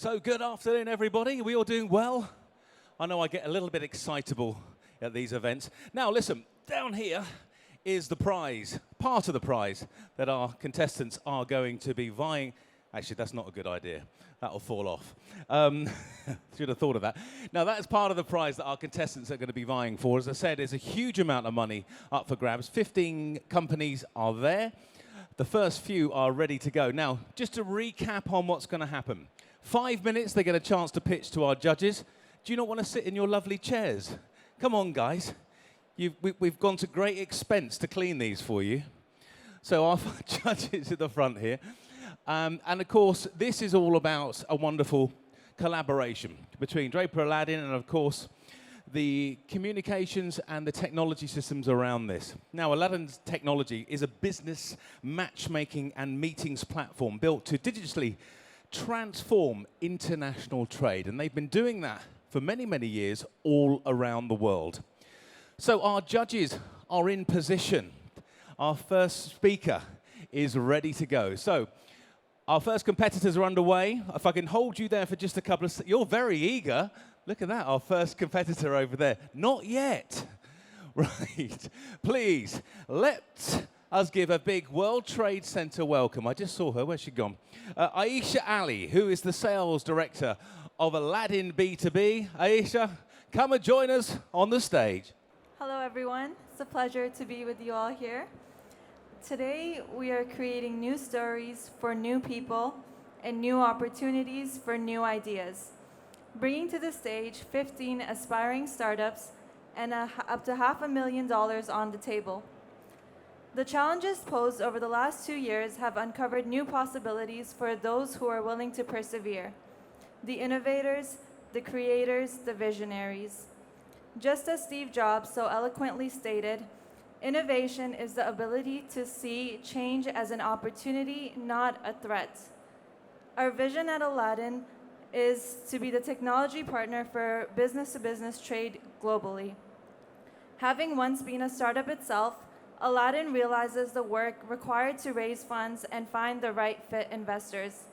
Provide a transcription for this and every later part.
So good afternoon, everybody. Are we all doing well? I know I get a little bit excitable at these events. Now, listen, down here is the prize, part of the prize that our contestants are going to be vying. Actually, that's not a good idea. That'll fall off. Should have thought of that. Now, that's part of the prize that our contestants are going to be vying for. As I said, there's a huge amount of money up for grabs. 15 companies are there. The first few are ready to go. Now, just to recap on what's going to happen. 5 minutes, they get a chance to pitch to our judges. Do you not want to sit in your lovely chairs? Come on, guys. We've gone to great expense to clean these for you. So our judges at the front here. And of course, this is all about a wonderful collaboration between Draper-Aladdin and, of course, the communications and the technology systems around this. Now, Aladdin's technology is a business matchmaking and meetings platform built to digitally transform international trade. And they've been doing that for many, many years all around the world. So our judges are in position. Our first speaker is ready to go. So our first competitors are underway. If I can hold you there for just a couple of you're very eager. Look at that, our first competitor over there. Not yet. Right. Please, let us give a big World Trade Center welcome. I just saw her. Where's she gone? Aisha Ali, who is the sales director of Aladdin B2B. Aisha, come and join us on the stage. Hello, everyone. It's a pleasure to be with you all here. Today, we are creating new stories for new people and new opportunities for new ideas, bringing to the stage 15 aspiring startups and up to $500,000 on the table. The challenges posed over the last 2 years have uncovered new possibilities for those who are willing to persevere. The innovators, the creators, the visionaries. Just as Steve Jobs so eloquently stated, innovation is the ability to see change as an opportunity, not a threat. Our vision at Aladdin is to be the technology partner for business-to-business trade globally. Having once been a startup itself, Aladdin realizes the work required to raise funds and find the right fit investors.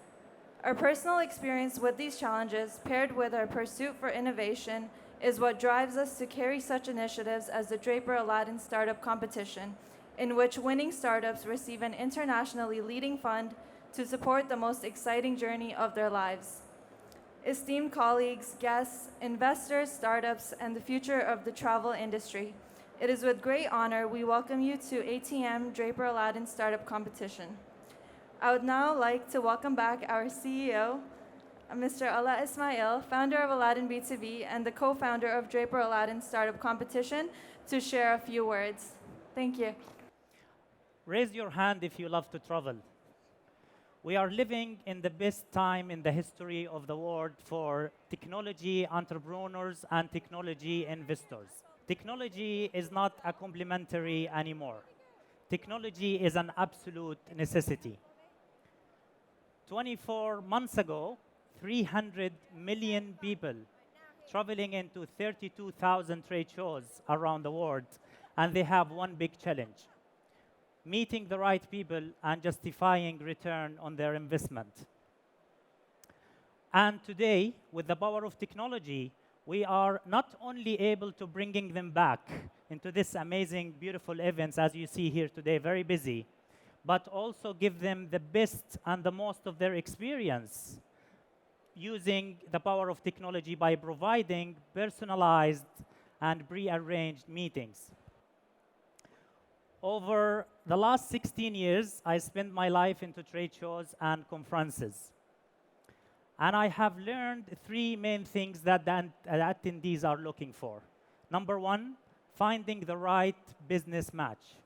Our personal experience with these challenges, paired with our pursuit for innovation, is what drives us to carry such initiatives as the Draper-Aladdin Start-up Competition, in which winning startups receive an internationally leading fund to support the most exciting journey of their lives. Esteemed colleagues, guests, investors, startups, and the future of the travel industry, it is with great honor we welcome you to ATM Draper-Aladdin Start-up Competition. I would now like to welcome back our CEO, Mr. Ala Ismail, founder of Aladdin B2B and the co-founder of Draper-Aladdin Start-up Competition, to share a few words. Thank you. Raise your hand if you love to travel. We are living in the best time in the history of the world for technology entrepreneurs and technology investors. Technology is not a complementary anymore. Technology is an absolute necessity. 24 months ago, 300 million people traveling into 32,000 trade shows around the world, and they have one big challenge: meeting the right people and justifying return on their investment. And today, with the power of technology, we are not only able to bringing them back into this amazing, beautiful events, as you see here today, very busy, but also give them the best and the most of their experience using the power of technology by providing personalized and pre-arranged meetings. Over the last 16 years, I spent my life into trade shows and conferences. And I have learned 3 main things that the attendees are looking for. Number 1, finding the right business match.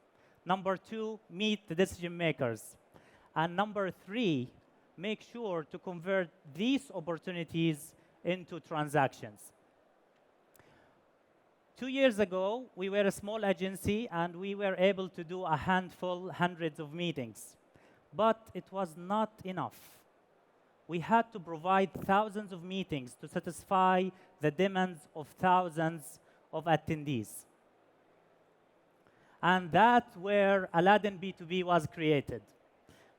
Number 2, meet the decision makers. And number 3, make sure to convert these opportunities into transactions. 2 years ago, we were a small agency, and we were able to do a handful, hundreds of meetings. But it was not enough. We had to provide thousands of meetings to satisfy the demands of thousands of attendees. And that's where Aladdin B2B was created.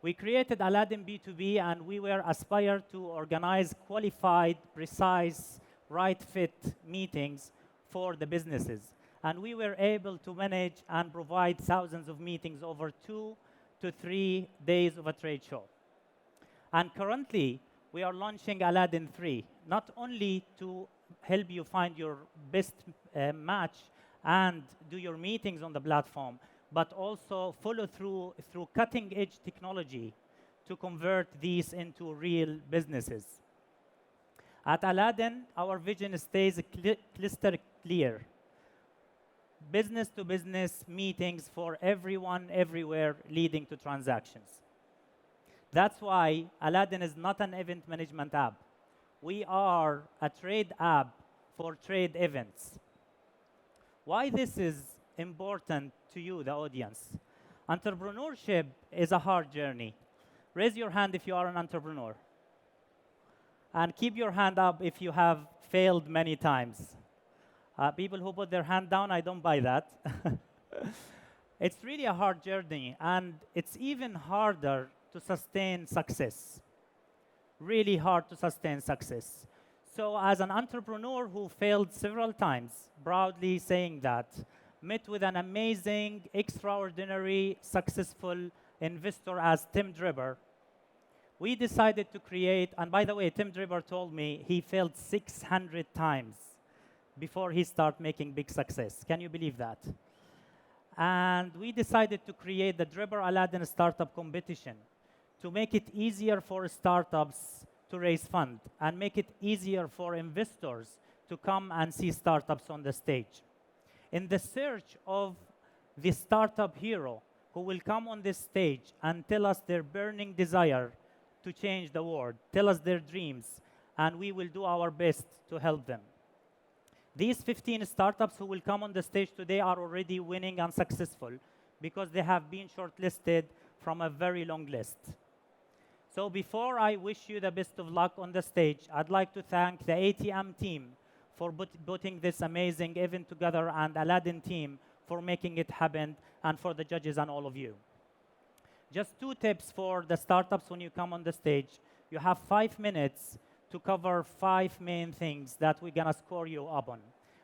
We created Aladdin B2B, and we were aspired to organize qualified, precise, right-fit meetings for the businesses. And we were able to manage and provide thousands of meetings over 2 to 3 days of a trade show. And currently, we are launching Aladdin 3, not only to help you find your best match and do your meetings on the platform, but also follow through cutting-edge technology to convert these into real businesses. At Aladdin, our vision stays crystal clear. Business-to-business meetings for everyone, everywhere, leading to transactions. That's why Aladdin is not an event management app. We are a trade app for trade events. Why this is important to you, the audience? Entrepreneurship is a hard journey. Raise your hand if you are an entrepreneur. And keep your hand up if you have failed many times. People who put their hand down, I don't buy that. It's really a hard journey, and it's even harder to sustain success. Really hard to sustain success. So as an entrepreneur who failed several times, proudly saying that, met with an amazing, extraordinary, successful investor as Tim Draper, we decided to create, and by the way, Tim Draper told me he failed 600 times before he started making big success. Can you believe that? And we decided to create the Draper-Aladdin Start-up Competition to make it easier for startups to raise funds and make it easier for investors to come and see startups on the stage. In the search of the startup hero who will come on this stage and tell us their burning desire to change the world, tell us their dreams, and we will do our best to help them. These 15 startups who will come on the stage today are already winning and successful because they have been shortlisted from a very long list. So before I wish you the best of luck on the stage, I'd like to thank the ATM team for putting this amazing event together and Aladdin team for making it happen, and for the judges and all of you. Just 2 tips for the startups when you come on the stage. You have 5 minutes to cover 5 main things that we're going to score you up on.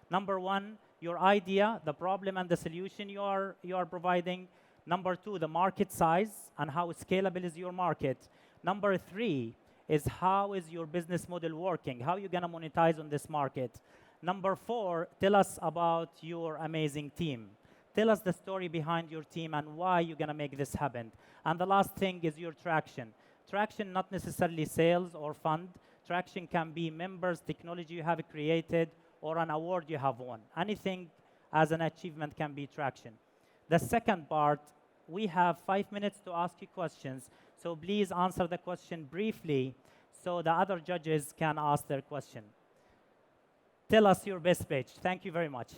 Number 1, your idea, the problem and the solution you are providing. Number 2, the market size and how scalable is your market. Number 3 is how is your business model working? How are you going to monetize on this market? Number 4, tell us about your amazing team. Tell us the story behind your team and why you're going to make this happen. And the last thing is your traction. Traction, not necessarily sales or fund. Traction can be members, technology you have created, or an award you have won. Anything as an achievement can be traction. The second part, we have 5 minutes to ask you questions. So please answer the question briefly so the other judges can ask their question. Tell us your best pitch. Thank you very much.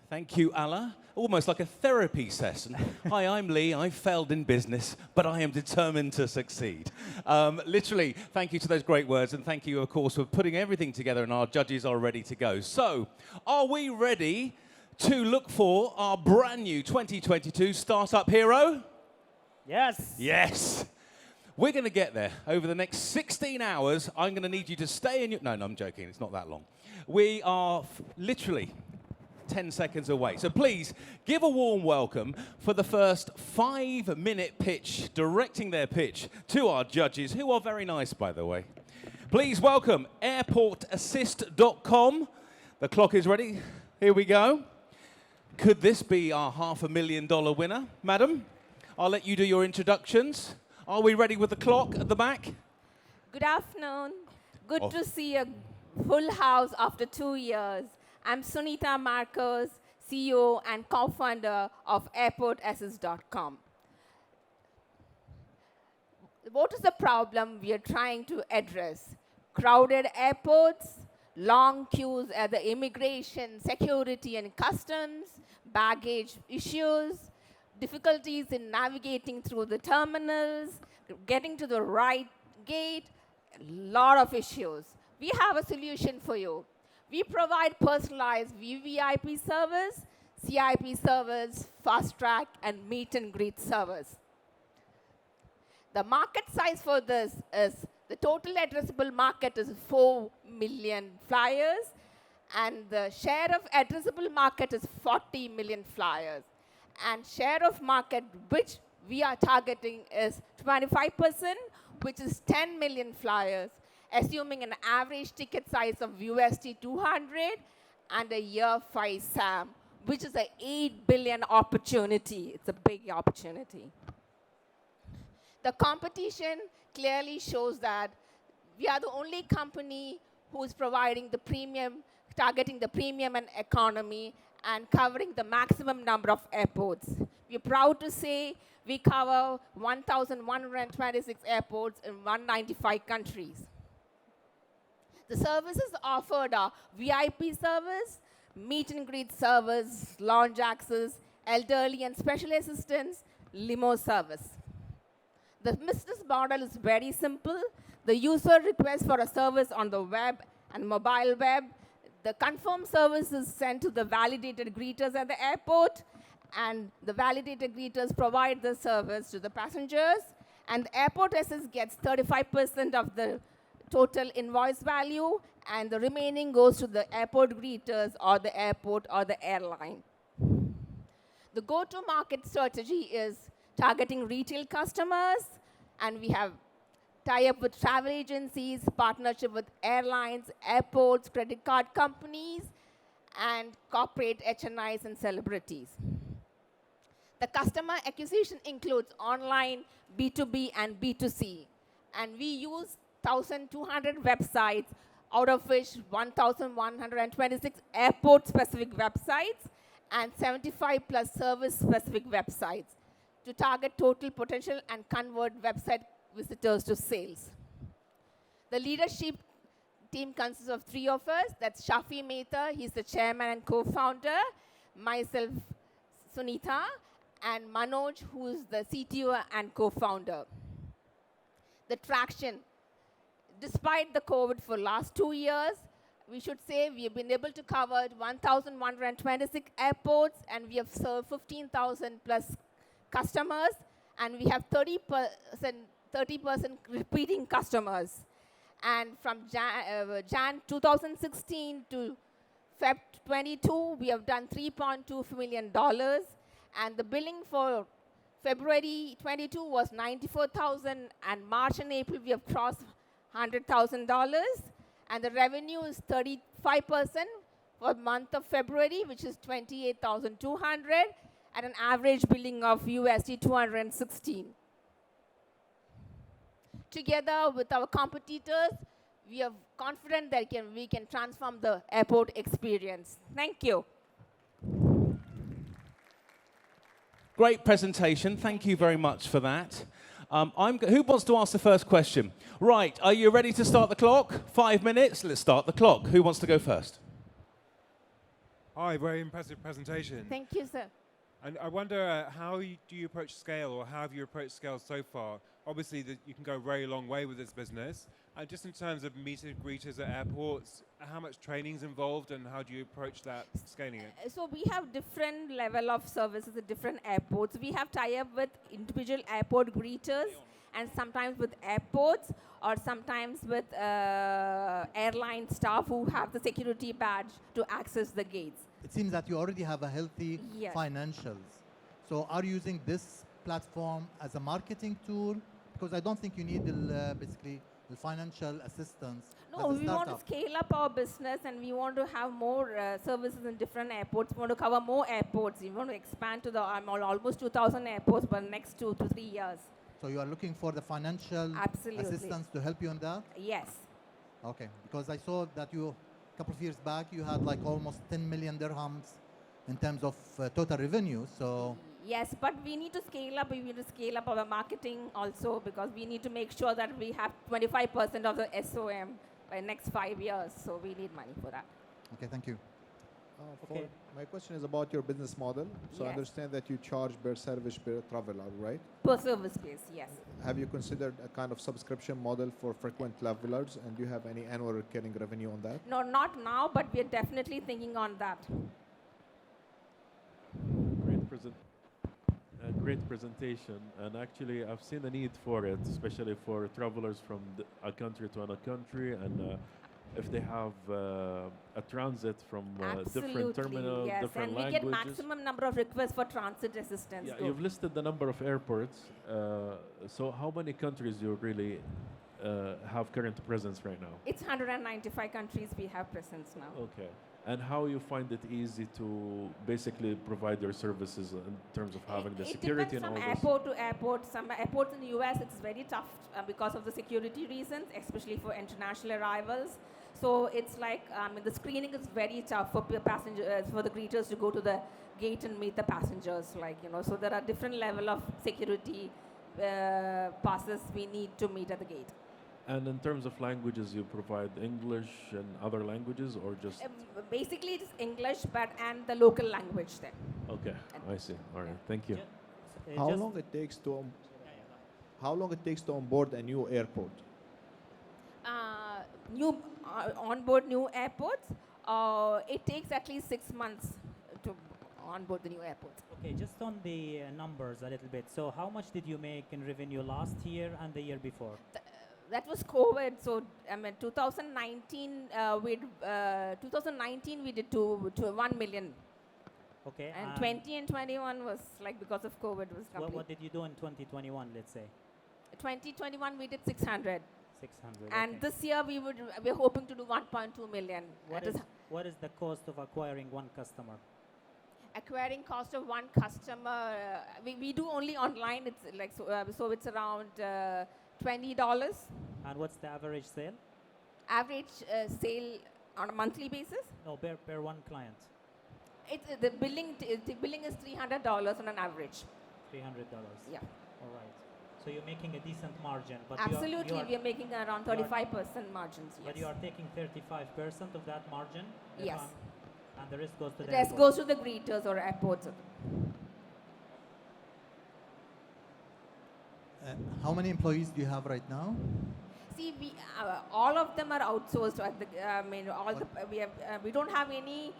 Thank you, Ala. Almost like a therapy session. Hi, I'm Lee. I failed in business, but I am determined to succeed. Literally, thank you to those great words, and thank you, of course, for putting everything together, and our judges are ready to go. So, are we ready to look for our brand new 2022 Startup Hero? Yes. Yes. We're going to get there. Over the next 16 hours, I'm going to need you to stay in your... No, I'm joking. It's not that long. We are literally 10 seconds away. So please, give a warm welcome for the first 5-minute pitch, directing their pitch to our judges, who are very nice, by the way. Please welcome airportassist.com. The clock is ready. Here we go. Could this be our $500,000 winner, madam? I'll let you do your introductions. Are we ready with the clock at the back? Good afternoon. Good to see a full house after 2 years. I'm Sunita Marcos, CEO and co-founder of airportassist.com. What is the problem we are trying to address? Crowded airports, long queues at the immigration, security and customs, baggage issues, difficulties in navigating through the terminals, getting to the right gate, a lot of issues. We have a solution for you. We provide personalized VVIP service, CIP service, fast track, and meet and greet service. The market size for this is, the total addressable market is 4 million flyers, and the share of addressable market is 40 million flyers. And share of market which we are targeting is 25%, which is 10 million flyers, assuming an average ticket size of USD 200 and a year 5 SAM, which is an 8 billion opportunity. It's a big opportunity. The competition clearly shows that we are the only company who is providing the premium, targeting the premium and economy, and covering the maximum number of airports. We're proud to say we cover 1,126 airports in 195 countries. The services offered are VIP service, meet and greet service, lounge access, elderly and special assistance, limo service. The business model is very simple. The user requests for a service on the web and mobile web. The confirmed service is sent to the validated greeters at the airport, and the validated greeters provide the service to the passengers, and the airport SS gets 35% of the total invoice value, and the remaining goes to the airport greeters or the airport or the airline. The go-to-market strategy is targeting retail customers, and we have tie-up with travel agencies, partnership with airlines, airports, credit card companies, and corporate HNIs and celebrities. The customer acquisition includes online, B2B, and B2C. And we use 1,200 websites, out of which 1,126 airport-specific websites and 75 plus service-specific websites to target total potential and convert website visitors to sales. The leadership team consists of 3 of us. That's Shafi Mehta, he's the chairman and co-founder, myself, Sunita, and Manoj, who is the CTO and co-founder. The traction, despite the COVID for last 2 years, we should say we have been able to cover 1,126 airports, and we have served 15,000 plus customers, and we have 30% repeating customers. And from Jan 2016 to Feb 22, we have done $3.2 million, and the billing for February 22 was $94,000, and March and April we have crossed $100,000, and the revenue is 35% for the month of February, which is $28,200, at an average billing of USD 216. Together with our competitors, we are confident that we can transform the airport experience. Thank you. Great presentation. Thank you very much for that. Who wants to ask the first question? Right, are you ready to start the clock? 5 minutes, let's start the clock. Who wants to go first? Hi, very impressive presentation. Thank you, sir. And I wonder, how do you approach scale, or how have you approached scale so far? Obviously, you can go a very long way with this business. And just in terms of meet and greeters at airports, how much training is involved, and how do you approach that, scaling it? So we have different level of services at different airports. We have tie-up with individual airport greeters, and sometimes with airports, or sometimes with airline staff who have the security badge to access the gates. It seems that you already have a healthy financials. So are you using this platform as a marketing tool? Because I don't think you need basically the financial assistance. No, we want to scale up our business, and we want to have more services in different airports. We want to cover more airports. We want to expand to almost 2,000 airports for the next 2 to 3 years. So you are looking for the financial assistance to help you in that? Yes. Okay, because I saw that you, a couple of years back, you had like almost 10 million dirhams in terms of total revenue, so... Yes, but we need to scale up. We need to scale up our marketing also, because we need to make sure that we have 25% of the SOM by next 5 years. So we need money for that. Okay, thank you. My question is about your business model. So I understand that you charge per service per traveler, right? Per service base, yes. Have you considered a kind of subscription model for frequent travelers, and do you have any annual recurring revenue on that? No, not now, but we're definitely great presentation, and actually I've seen a need for it, especially for travelers from a country to another country, and if they have a transit from different terminals, yes. different And we languages. get maximum number of requests for transit assistance. Yeah, you've listed the number of airports. So how many countries do you really have current presence right now? It's 195 countries we have presence now. Okay. And how you find it easy to basically provide your services in terms of having the security and all It this? depends from airport to airport. Some airports in the US, it's very tough because of the security reasons, especially for international arrivals. So it's like the screening is very tough for passengers, for the greeters to go to the gate and meet the passengers. So there are different level of security passes we need to meet at the gate. And in terms of languages, you provide English and other languages, or just? Basically, it's English, and the local language then. Okay, I see. All right, thank you. How long it takes to onboard a new airport? Onboard new airports, it takes at least 6 months to onboard the new airports. Okay, just on the numbers a little bit. So how much did you make in revenue last year and the year before? That was COVID. So 2019, 2019 we did to 1 million. Okay. And 20 and 21 was because of COVID was complete. What did you do in 2021? Let's say. 2021 we did 600. 600. And okay. this year we're hoping to do 1.2 million. What is the cost of acquiring one customer? Acquiring cost of one customer, we do only online. It's so it's around $20. And what's the average sale? Average sale on a monthly basis? No, per one client. The billing is $300 on an average. $300. Yeah. All right. So you're making a decent margin, but absolutely, we are making around 35% margins. Yes. But you are taking 35% of that margin. Yes. And the rest goes to the. The rest goes to the greeters or airports. How many employees do you have right now? See, all of them are outsourced. We don't have any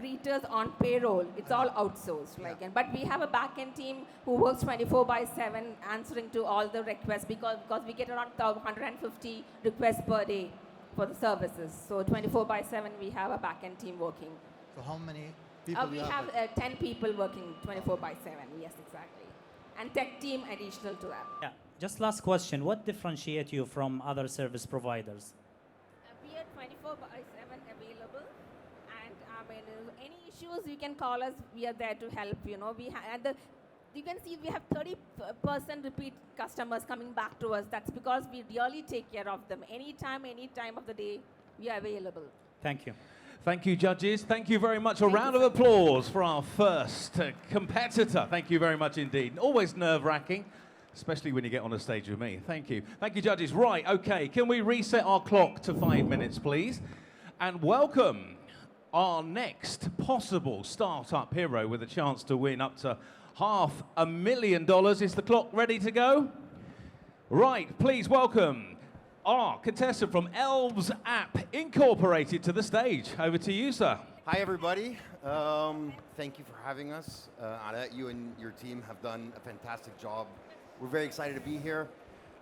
greeters on payroll. It's all outsourced. But we have a back-end team who works 24/7 answering to all the requests because we get around 150 requests per day for the services. So 24/7 we have a back-end team working. So how many people we have 10 people working 24/7. Yes, exactly. And tech team additional to that. Yeah. Just last question. What differentiates you from other service providers? We are 24/7 available. And any issues you can call us. We are there to help. You can see we have 30% repeat customers coming back to us. That's because we really take care of them. Any time of the day, we are available. Thank you. Thank you, judges. Thank you very much. A round of applause for our first competitor. Thank you very much indeed. Always nerve-wracking, especially when you get on a stage with me. Thank you. Thank you, judges. Right, okay. Can we reset our clock to 5 minutes, please? And welcome our next possible startup hero with a chance to win up to $500,000. Is the clock ready to go? Right, please welcome our contestant from Elves App Incorporated to the stage. Over to you, sir. Hi, everybody. Thank you for having us. Ada, you and your team have done a fantastic job. We're very excited to be here.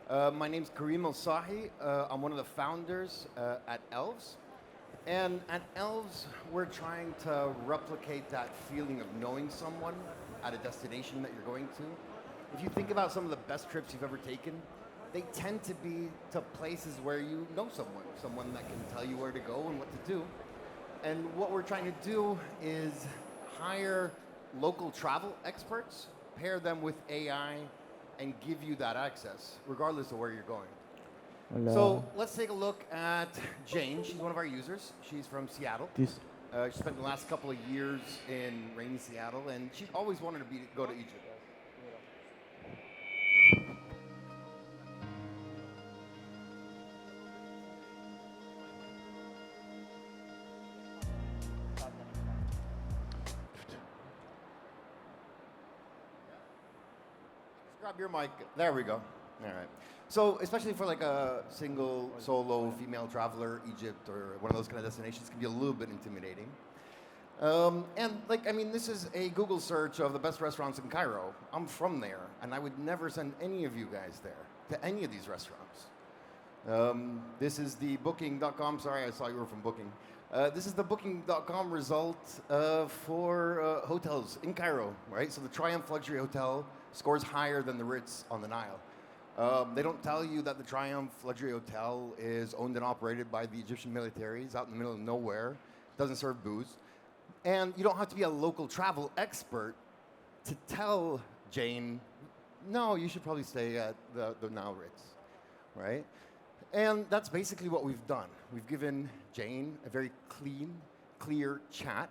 My name's Kareem El-Sahi. I'm one of the founders at Elves. And at Elves, we're trying to replicate that feeling of knowing someone at a destination that you're going to. If you think about some of the best trips you've ever taken, they tend to be to places where you know someone that can tell you where to go and what to do. And what we're trying to do is hire local travel experts, pair them with AI, and give you that access, regardless of where you're going. Hello. So let's take a look at Jane. She's one of our users. She's from Seattle. She spent the last couple of years in rainy Seattle, and she's always wanted to go to Egypt. Grab your mic. There we go. All right. So, especially for like a single, solo, female traveler, Egypt, or one of those kind of destinations can be a little bit intimidating. And like, I mean, this is a Google search of the best restaurants in Cairo. I'm from there, and I would never send any of you guys there to any of these restaurants. This is the booking.com. Sorry, I saw you were from Booking. This is the booking.com result for hotels in Cairo, right? So the Triumph Luxury Hotel scores higher than the Ritz on the Nile. They don't tell you that the Triumph Luxury Hotel is owned and operated by the Egyptian military. It's out in the middle of nowhere. Doesn't serve booze. And you don't have to be a local travel expert to tell Jane, no, you should probably stay at the Nile Ritz, right? And that's basically what we've done. We've given Jane a very clean, clear chat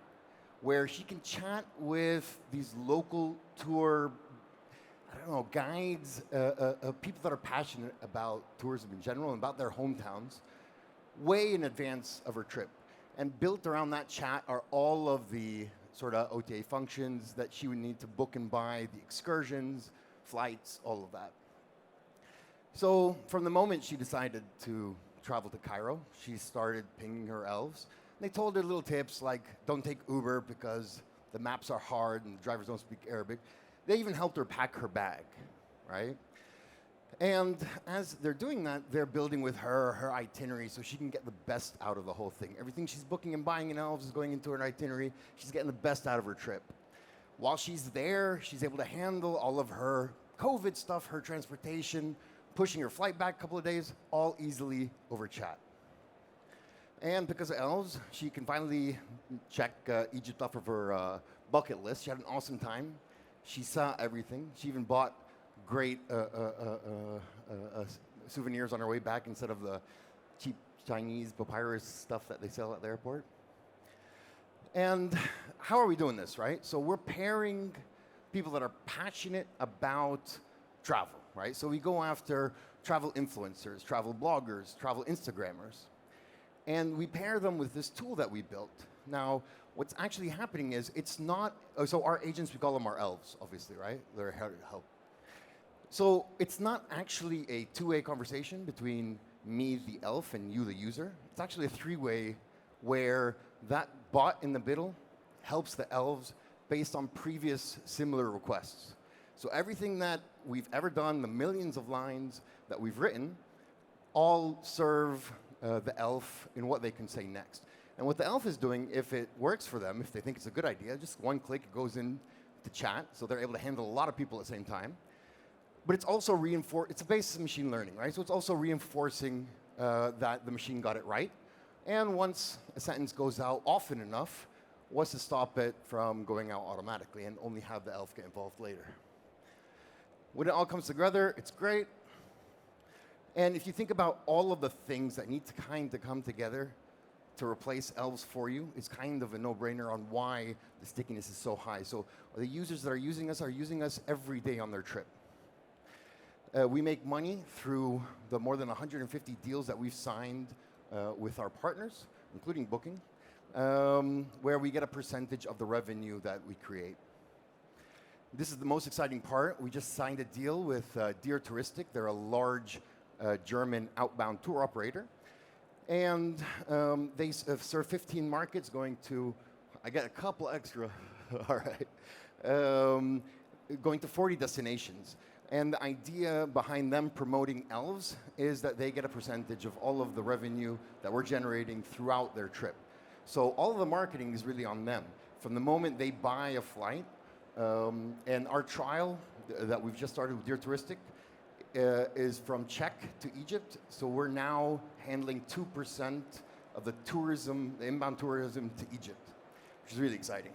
where she can chat with these local tour, I don't know, guides, people that are passionate about tourism in general and about their hometowns way in advance of her trip. And built around that chat are all of the sort of OTA functions that she would need to book and buy, the excursions, flights, all of that. So from the moment she decided to travel to Cairo, she started pinging her elves. They told her little tips like, don't take Uber because the maps are hard and the drivers don't speak Arabic. They even helped her pack her bag, right? And as they're doing that, they're building with her itinerary so she can get the best out of the whole thing. Everything she's booking and buying in elves is going into her itinerary. She's getting the best out of her trip. While she's there, she's able to handle all of her COVID stuff, her transportation, pushing her flight back a couple of days, all easily over chat. And because of elves, she can finally check Egypt off of her bucket list. She had an awesome time. She saw everything. She even bought great souvenirs on her way back instead of the cheap Chinese papyrus stuff that they sell at the airport. And how are we doing this, right? So we're pairing people that are passionate about travel, right? So we go after travel influencers, travel bloggers, travel Instagrammers, and we pair them with this tool that we built. Now, what's actually happening is it's not, so our agents, we call them our elves, obviously, right? They're here to help. So it's not actually a two-way conversation between me, the elf, and you, the user. It's actually a three-way where that bot in the middle helps the elves based on previous similar requests. So everything that we've ever done, the millions of lines that we've written, all serve the elf in what they can say next. And what the elf is doing, if it works for them, if they think it's a good idea, just one click, it goes in to chat, so they're able to handle a lot of people at the same time. But it's also it's a basis of machine learning, right? So it's also reinforcing that the machine got it right. And once a sentence goes out often enough, what's to stop it from going out automatically and only have the elf get involved later? When it all comes together, it's great. And if you think about all of the things that need to kind of come together to replace elves for you, it's kind of a no-brainer on why the stickiness is so high. So the users that are using us every day on their trip. We make money through the more than 150 deals that we've signed with our partners, including Booking, where we get a percentage of the revenue that we create. This is the most exciting part. We just signed a deal with Dear Touristic. They're a large German outbound tour operator. And they serve 15 markets going to, I got a couple extra, all right, going to 40 destinations. And the idea behind them promoting elves is that they get a percentage of all of the revenue that we're generating throughout their trip. So all of the marketing is really on them. From the moment they buy a flight, and our trial that we've just started with Dear Touristic is from Czech to Egypt. So we're now handling 2% of the tourism, the inbound tourism to Egypt, which is really exciting.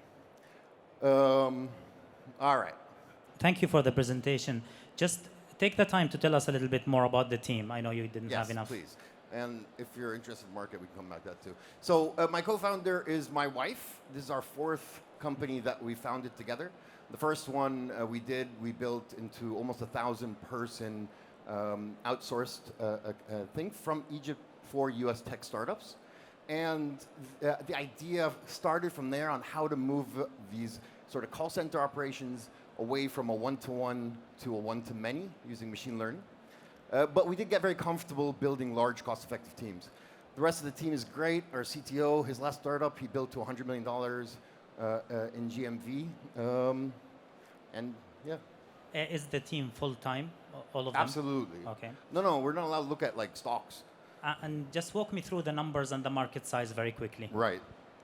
All right. Thank you for the presentation. Just take the time to tell us a little bit more about the team. I know you didn't have enough. Yes, please. And if you're interested in market, we can come back to that too. So my co-founder is my wife. This is our fourth company that we founded together. The first one we built into almost 1,000-person outsourced thing from Egypt for US tech startups. And the idea started from there on how to move these sort of call center operations away from a one-to-one to a one-to-many using machine learning. But we did get very comfortable building large, cost-effective teams. The rest of the team is great. Our CTO, his last startup, he built to $100 million. in GMV. And yeah. Is the team full-time, all of them? Absolutely. Okay. No, we're not allowed to look at like stocks. And just walk me through the numbers and the market size very quickly. Right.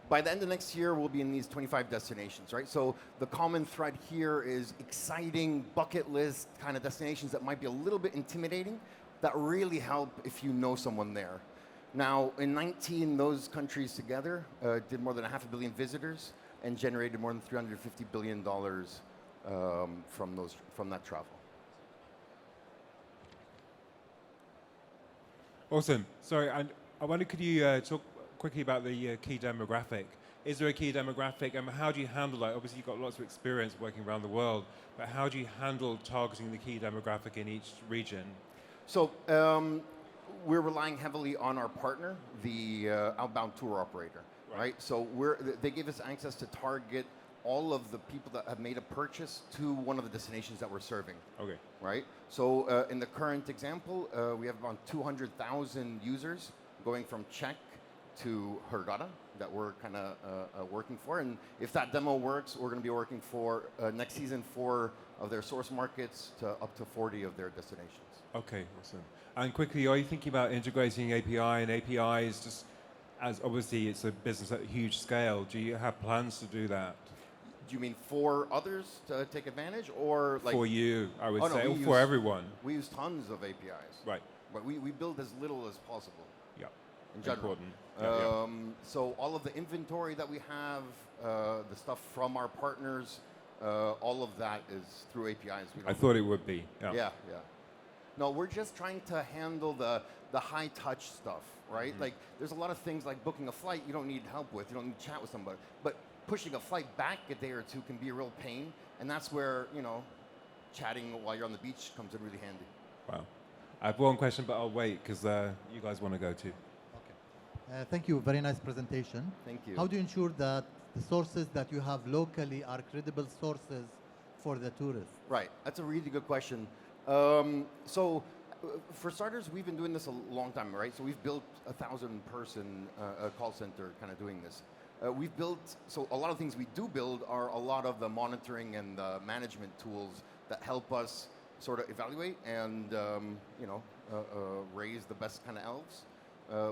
By the end of next year, we'll be in these 25 destinations, right? So the common thread here is exciting bucket list kind of destinations that might be a little bit intimidating, that really help if you know someone there. Now, in 19, those countries together did more than 500 million visitors and generated more than $350 billion from that travel. Awesome. Sorry, and I wonder, could you talk quickly about the key demographic? Is there a key demographic, and how do you handle that? Obviously, you've got lots of experience working around the world, but how do you handle targeting the key demographic in each region? So we're relying heavily on our partner, the outbound tour operator, right? So they give us access to target all of the people that have made a purchase to one of the destinations that we're serving. Okay. Right? So in the current example, we have about 200,000 users going from Czech to Hurghada that we're kind of working for. And if that demo works, we're going to be working for next season 4 of their source markets to up to 40 of their destinations. Okay, awesome. And quickly, are you thinking about integrating API and APIs just as obviously it's a business at a huge scale? Do you have plans to do that? Do you mean for others to take advantage, or like for you, I would say, no, or for everyone? We use tons of APIs. Right. But we build as little as possible. Yeah. In general. Important. So all of the inventory that we have, the stuff from our partners, all of that is through APIs. I thought it would be. Yeah. Yeah. No, we're just trying to handle the high touch stuff, right? Mm-hmm. Like there's a lot of things like booking a flight you don't need help with. You don't need to chat with somebody. But pushing a flight back a day or two can be a real pain, and that's where, chatting while you're on the beach comes in really handy. Wow. I have one question, but I'll wait because you guys want to go too. Okay. Thank you. Very nice presentation. Thank you. How do you ensure that the sources that you have locally are credible sources for the tourists? Right. That's a really good question. For starters, we've been doing this a long time, right? So we've built a 1,000-person call center kind of doing this. We've built, so a lot of things we do build are a lot of the monitoring and the management tools that help us sort of evaluate and, raise the best kind of elves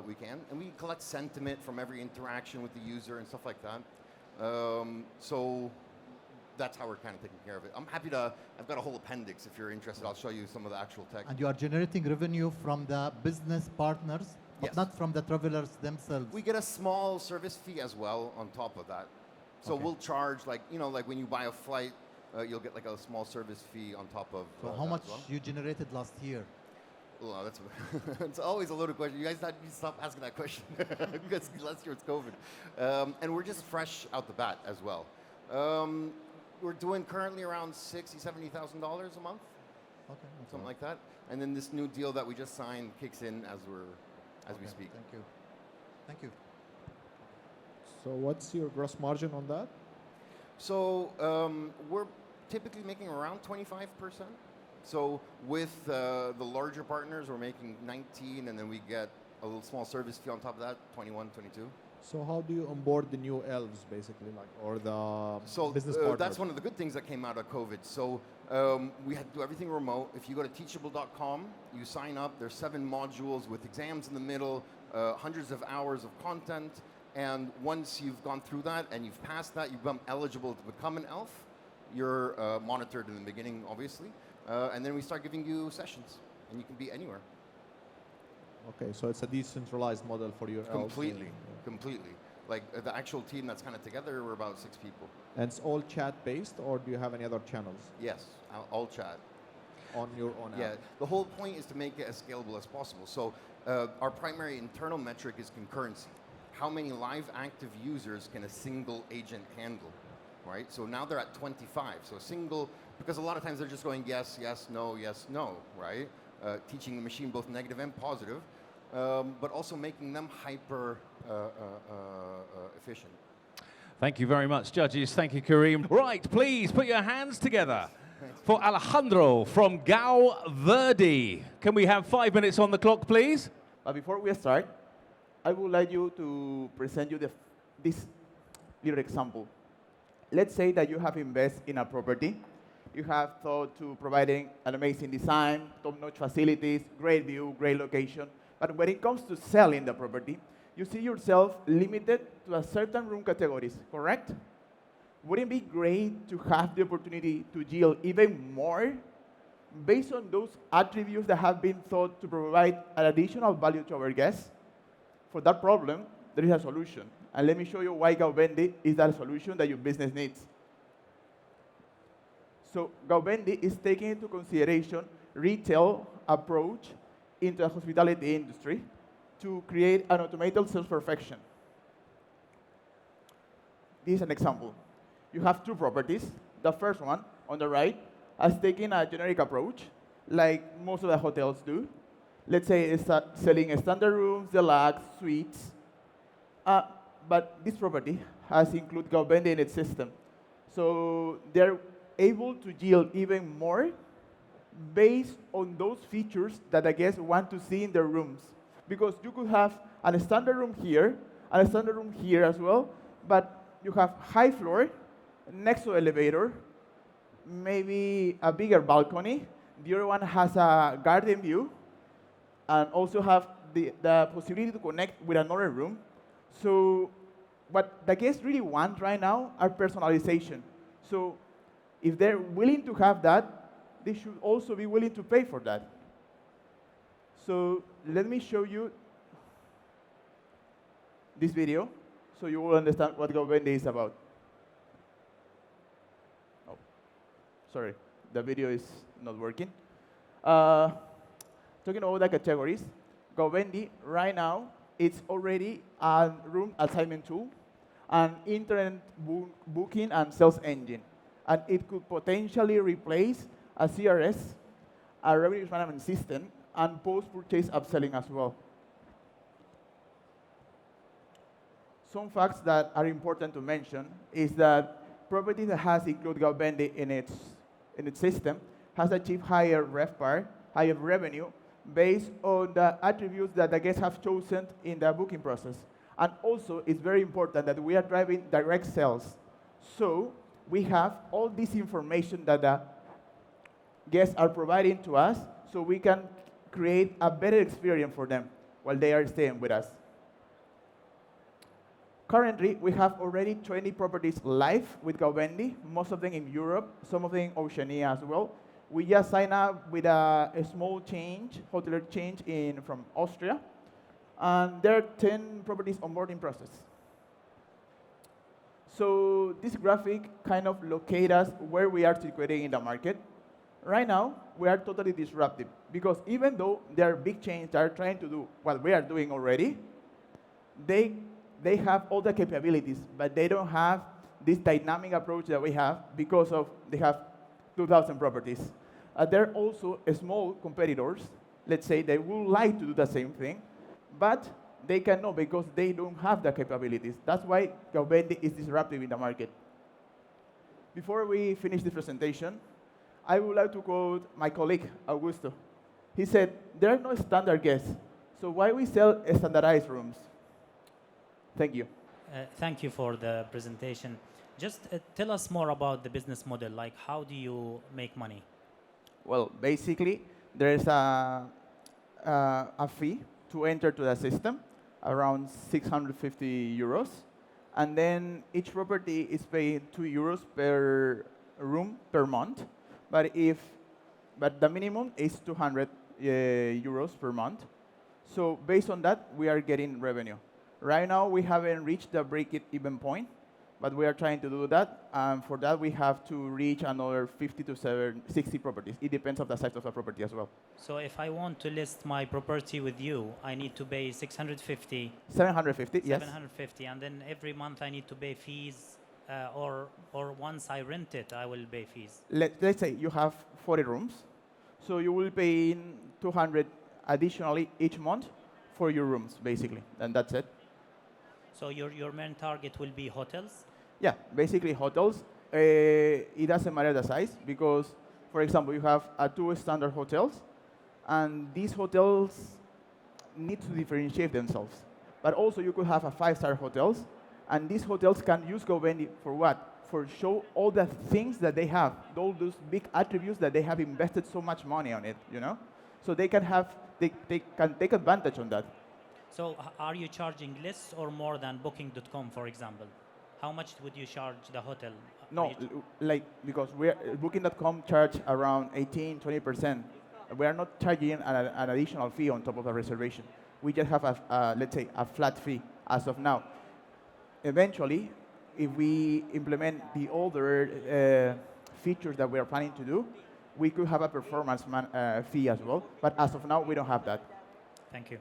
we can. And we collect sentiment from every interaction with the user and stuff like that. So that's how we're kind of taking care of it. I'm happy to, I've got a whole appendix if you're interested. I'll show you some of the actual tech. And you are generating revenue from the business partners, but Yes. not from the travelers themselves. We get a small service fee as well on top of that. So Okay. we'll charge like when you buy a flight, you'll get like a small service fee on top of So how that much as well. you generated last year? Well, that's it's always a loaded question. You guys need to stop asking that question because last year it's COVID, and we're just fresh out the bat as well. We're doing currently around $60,000-$70,000 a month, Okay. something like that. And then this new deal that we just signed kicks in as we speak. Thank you. Thank you. So what's your gross margin on that? So we're typically making around 25%. So with the larger partners, we're making 19, and then we get a little small service fee on top of that, 21, 22. So how do you onboard the new elves, basically, or the So business partners? that's one of the good things that came out of COVID. So we had to do everything remote. If you go to teachable.com, you sign up. There's 7 modules with exams in the middle, hundreds of hours of content. And once you've gone through that and you've passed that, you become eligible to become an elf. You're monitored in the beginning, obviously. And then we start giving you sessions, and you can be anywhere. Okay, so it's a decentralized model for your elves. Completely. Like the actual team that's kind of together, we're about 6 people. And it's all chat-based, or do you have any other channels Yes, all chat. on your own app? Yeah, the whole point is to make it as scalable as possible. So our primary internal metric is concurrency. How many live active users can a single agent handle, right? So now they're at 25. So a single, because a lot of times they're just going yes, yes, no, right? Teaching the machine both negative and positive, but also making them hyper efficient. Thank you very much, judges. Thank you, Kareem. Right, please put your hands together for Alejandro from Gao Verde. Can we have 5 minutes on the clock, please? But before we start, I would like you to present you this little example. let's say that you have invested in a property. You have thought to providing an amazing design, top-notch facilities, great view, great location. But when it comes to selling the property, you see yourself limited to a certain room categories, correct? Wouldn't it be great to have the opportunity to yield even more based on those attributes that have been thought to provide an additional value to our guests? For that problem, there is a solution. And let me show you why Gauvendi is that solution that your business needs. So Gauvendi is taking into consideration retail approach into the hospitality industry to create an automated sales perfection. This is an example. You have two properties. The first one, on the right, has taken a generic approach, like most of the hotels do. Let's say it's selling standard rooms, deluxe, suites. But this property has included Gauvendi in its system. So they're able to yield even more based on those features that the guests want to see in their rooms. Because you could have a standard room here, and a standard room here as well, but you have high floor, next to elevator, maybe a bigger balcony. The other one has a garden view, and also have the possibility to connect with another room. So what the guests really want right now are personalization. So if they're willing to have that, they should also be willing to pay for that. So let me show you this video so you will understand what Gauvendi is about. Oh, sorry, the video is not working. Talking about the categories, Gauvendi right now, it's already a room assignment tool, an internet booking and sales engine. And it could potentially replace a CRS, a revenue management system, and post-purchase upselling as well. Some facts that are important to mention is that property that has included Gauvendi in its system has achieved higher RevPAR, higher revenue, based on the attributes that the guests have chosen in the booking process. And also, it's very important that we are driving direct sales. So we have all this information that the guests are providing to us, so we can create a better experience for them while they are staying with us. Currently, we have already 20 properties live with Gauvendi, most of them in Europe, some of them in Oceania as well. We just signed up with a small change, hotelier change from Austria, and there are 10 properties onboarding process. So this graphic kind of locates us where we are situated in the market. Right now, we are totally disruptive, because even though there are big chains that are trying to do what we are doing already, they have all the capabilities, but they don't have this dynamic approach that we have because they have 2,000 properties. There are also small competitors, let's say, they would like to do the same thing, but they cannot because they don't have the capabilities. That's why Gauvendi is disruptive in the market. Before we finish this presentation, I would like to quote my colleague, Augusto. He said, there are no standard guests, so why we sell standardized rooms? Thank you. Thank you for the presentation. Just tell us more about the business model, like how do you make money? Well, basically, there is a fee to enter to the system, around 650 euros. And then each property is paying 2 euros per room per month. But the minimum is 200 euros per month. So based on that, we are getting revenue. Right now, we haven't reached the break-even point, but we are trying to do that. And for that, we have to reach another 50 to 60 properties. It depends on the size of the property as well. So if I want to list my property with you, I need to pay 650. 750, yes. 750, and then every month I need to pay fees, or once I rent it, I will pay fees. Let's say you have 40 rooms, so you will pay 200 additionally each month for your rooms, basically, and that's it. So your main target will be hotels? Yeah, basically hotels. It doesn't matter the size because, for example, you have 2 standard hotels, and these hotels need to differentiate themselves. But also you could have a 5-star hotels, and these hotels can use Gauvendi for what? for show all the things that they have, all those big attributes that they have invested so much money on it, you know? So they can have, they can take advantage on that. So are you charging less or more than Booking.com, for example? How much would you charge the hotel? No, like, because Booking.com charge around 18, 20%. We are not charging an additional fee on top of the reservation. We just have let's say, a flat fee as of now. Eventually, if we implement the older features that we are planning to do, we could have a performance fee as well. But as of now, we don't have that. Thank you.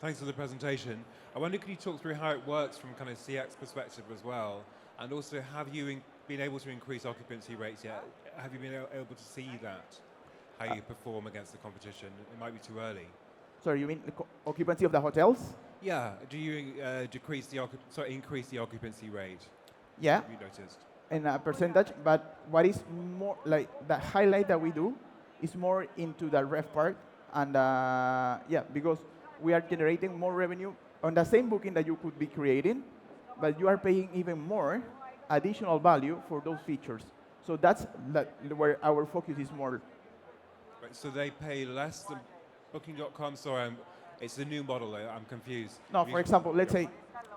Thanks for the presentation. I wonder, could you talk through how it works from kind of CX perspective as well? And also, have you been able to increase occupancy rates yet? Have you been able to see that, how you perform against the competition? It might be too early. Sorry, you mean the occupancy of the hotels? Yeah. Do you increase the occupancy rate? Yeah. Have you noticed? In a percentage, but what is more like the highlight that we do is more into the ref part, and yeah, because we are generating more revenue on the same booking that you could be creating, but you are paying even more additional value for those features. So that's where our focus is more. Right, so they pay less than Booking.com. Sorry, it's a new model. I'm confused. No, for example, let's say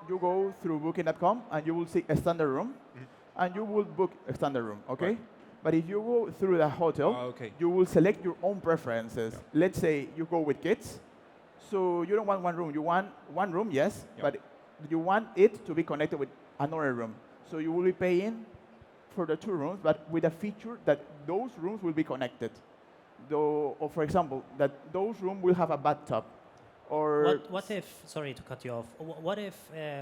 you go through Booking.com and you will see a standard room, and you will book a standard room, okay? Right. But if you go through the hotel, you will select your own preferences. Yeah. Let's say you go with kids, so you don't want one room. You want one room, yes, but you want it to be connected with another room. So you will be paying for the two rooms, but with a feature that those rooms will be connected. Or for example, that those rooms will have a bathtub. Or what if, sorry to cut you off, what if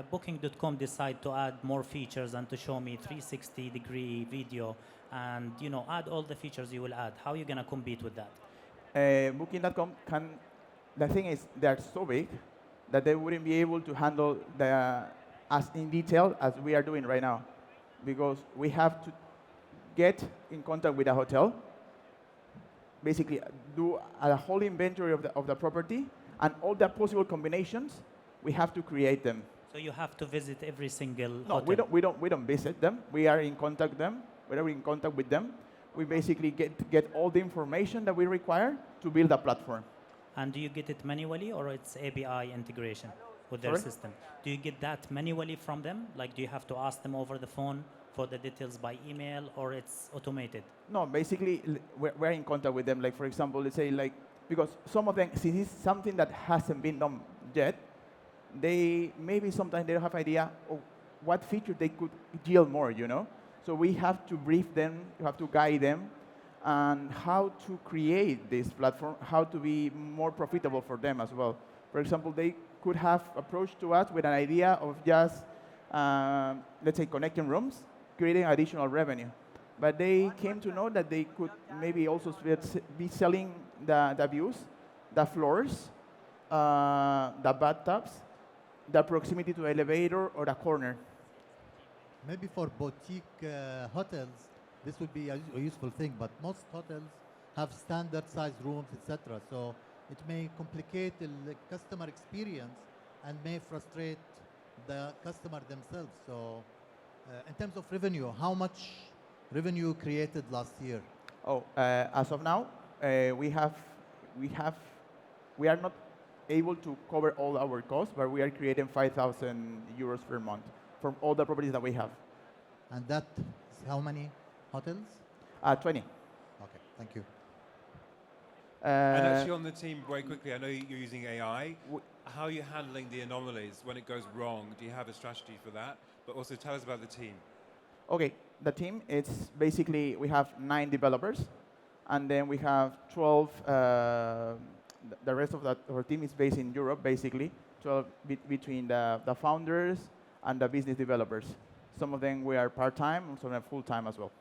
Booking.com decide to add more features and to show me 360-degree video and, you know, add all the features you will add? How are you going to compete with that? Booking.com can, the thing is, they're so big that they wouldn't be able to handle as in detail as we are doing right now, because we have to get in contact with a hotel, basically do a whole inventory of the property, and all the possible combinations, we have to create them. So you have to visit every single hotel? No, we don't visit them. We are in contact with them. We basically get all the information that we require to build a platform. And do you get it manually, or it's API integration with their system? Do you get that manually from them? Like, do you have to ask them over the phone for the details by email, or it's automated? No, basically, we're in contact with them. Like, for example, let's say, like, because some of them, since it's something that hasn't been done yet, maybe sometimes they don't have idea of what feature they could yield more, you know? So we have to brief them, we have to guide them, and how to create this platform, how to be more profitable for them as well. For example, they could have approached to us with an idea of just, let's say, connecting rooms, creating additional revenue. But they came to know that they could maybe also be selling the views, the floors, the bathtubs, the proximity to the elevator or the corner. Maybe for boutique hotels, this would be a useful thing, but most hotels have standard sized rooms, etc. So it may complicate the customer experience and may frustrate the customer themselves. So in terms of revenue, how much revenue created last year? Oh, as of now, we are not able to cover all our costs, but we are creating 5,000 euros per month from all the properties that we have. And that is how many hotels? 20. Okay, thank you. And actually on the team, very quickly, I know you're using AI. How are you handling the anomalies when it goes wrong? Do you have a strategy for that? But also tell us about the team. Okay, the team, it's basically, we have 9 developers, and then we have 12, the rest of our team is based in Europe, basically, 12 between the founders and the business developers. Some of them we are part-time, and some are full-time as well.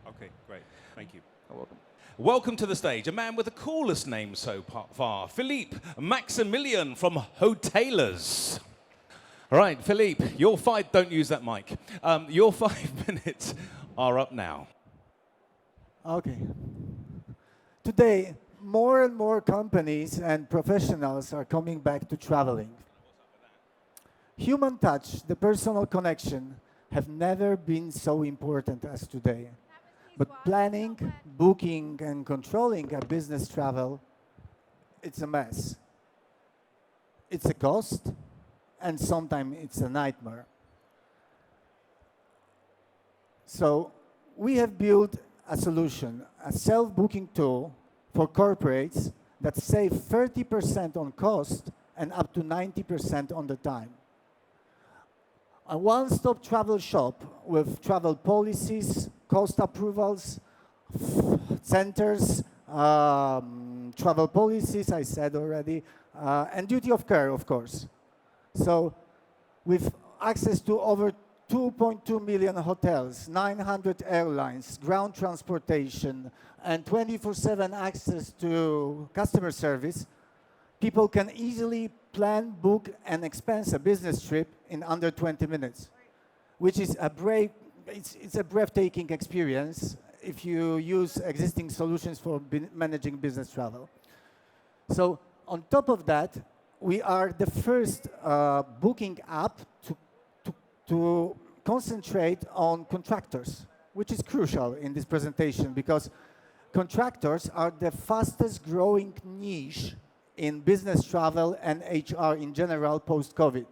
Okay, great. Thank you. You're welcome. Welcome to the stage, a man with the coolest name so far, Philippe Maximilian from Hotelers. All right, Philippe, don't use that mic. Your 5 minutes are up now. Okay. Today, more and more companies and professionals are coming back to traveling. Human touch, the personal connection, have never been so important as today. But planning, booking, and controlling a business travel, it's a mess. It's a cost, and sometimes it's a nightmare. So we have built a solution, a self-booking tool for corporates that save 30% on cost and up to 90% on the time. A one-stop travel shop with travel policies, cost approvals, centers, travel policies, I said already, and duty of care, of course. So with access to over 2.2 million hotels, 900 airlines, ground transportation, and 24/7 access to customer service, people can easily plan, book, and expense a business trip in under 20 minutes, which is it's a breathtaking experience if you use existing solutions for managing business travel. So on top of that, we are the first booking app to concentrate on contractors, which is crucial in this presentation because contractors are the fastest growing niche in business travel and HR in general post-COVID.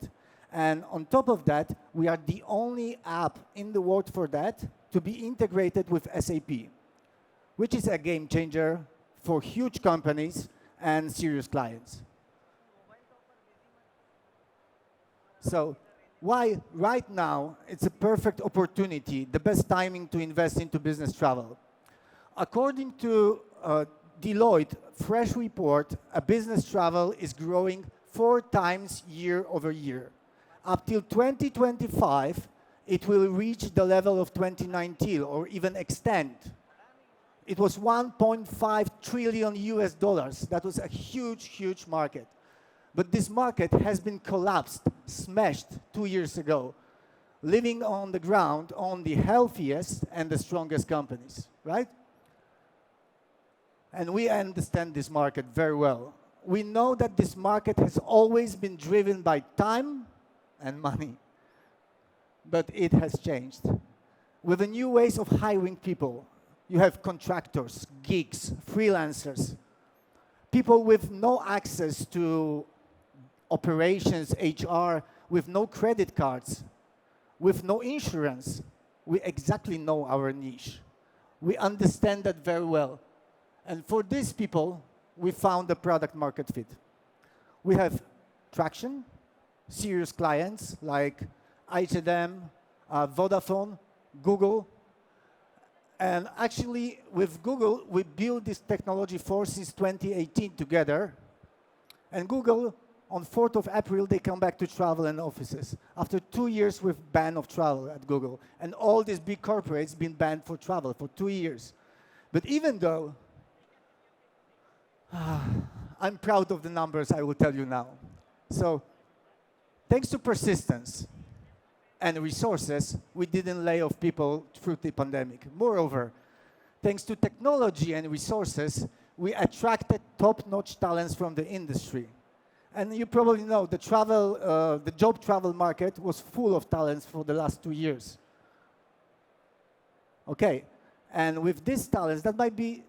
And on top of that, we are the only app in the world for that to be integrated with SAP, which is a game changer for huge companies and serious clients. So why right now it's a perfect opportunity, the best timing to invest into business travel? According to Deloitte fresh report, a business travel is growing 4 times year over year. Up till 2025, it will reach the level of 2019 or even extend. It was 1.5 trillion US dollars. That was a huge, huge market. But this market has been collapsed, smashed 2 years ago, living on the ground on the healthiest and the strongest companies, right? And we understand this market very well. We know that this market has always been driven by time and money. But it has changed. With the new ways of hiring people, you have contractors, gigs, freelancers, people with no access to operations, HR, with no credit cards, with no insurance. We exactly know our niche. We understand that very well. And for these people, we found the product market fit. We have traction, serious clients like H&M, Vodafone, Google. And actually, with Google, we built this technology for since 2018 together. And Google, on 4th of April, they come back to travel and offices. After 2 years with ban of travel at Google. And all these big corporates been banned for travel for 2 years. But even though, I'm proud of the numbers I will tell you now. So, thanks to persistence and resources, we didn't lay off people through the pandemic. Moreover, thanks to technology and resources, we attracted top-notch talents from the industry. And you probably know the job travel market was full of talents for the last 2 years. Okay, and with these talents, that might be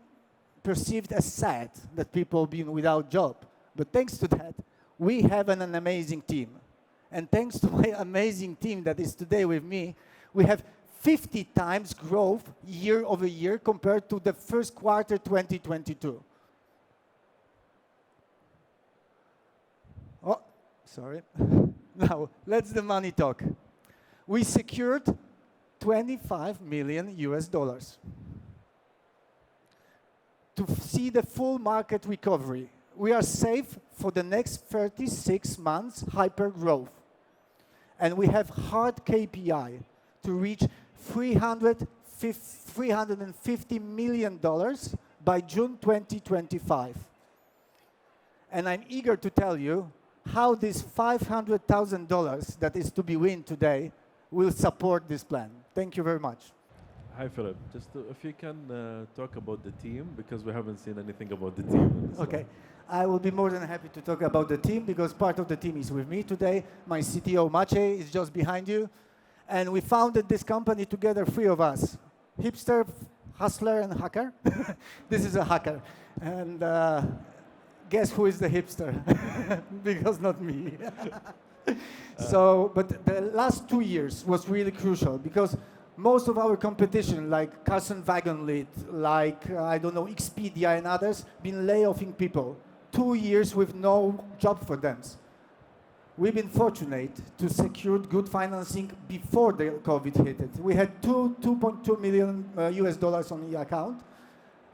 perceived as sad that people being without job. But thanks to that, we have an amazing team. And thanks to my amazing team that is today with me, we have 50 times growth year over year compared to the first quarter 2022. Oh, sorry. Now, let's the money talk. We secured 25 million US dollars to see the full market recovery. We are safe for the next 36 months hyper growth. And we have hard KPI to reach $350 million by June 2025. And I'm eager to tell you how this $500,000 that is to be won today will support this plan. Thank you very much. Hi, Philip. Just if you can talk about the team, because we haven't seen anything about the team. Okay. I will be more than happy to talk about the team because part of the team is with me today. My CTO, Maciej, is just behind you. And we founded this company together, three of us. Hipster, hustler, and hacker. This is a hacker. And guess who is the hipster? Because not me. So, but the last 2 years was really crucial because most of our competition, like Carson Wagonlit, like, I don't know, Expedia and others, been layoffing people. 2 years with no job for them. We've been fortunate to secure good financing before the COVID hit it. We had 2.2 million US dollars on the account,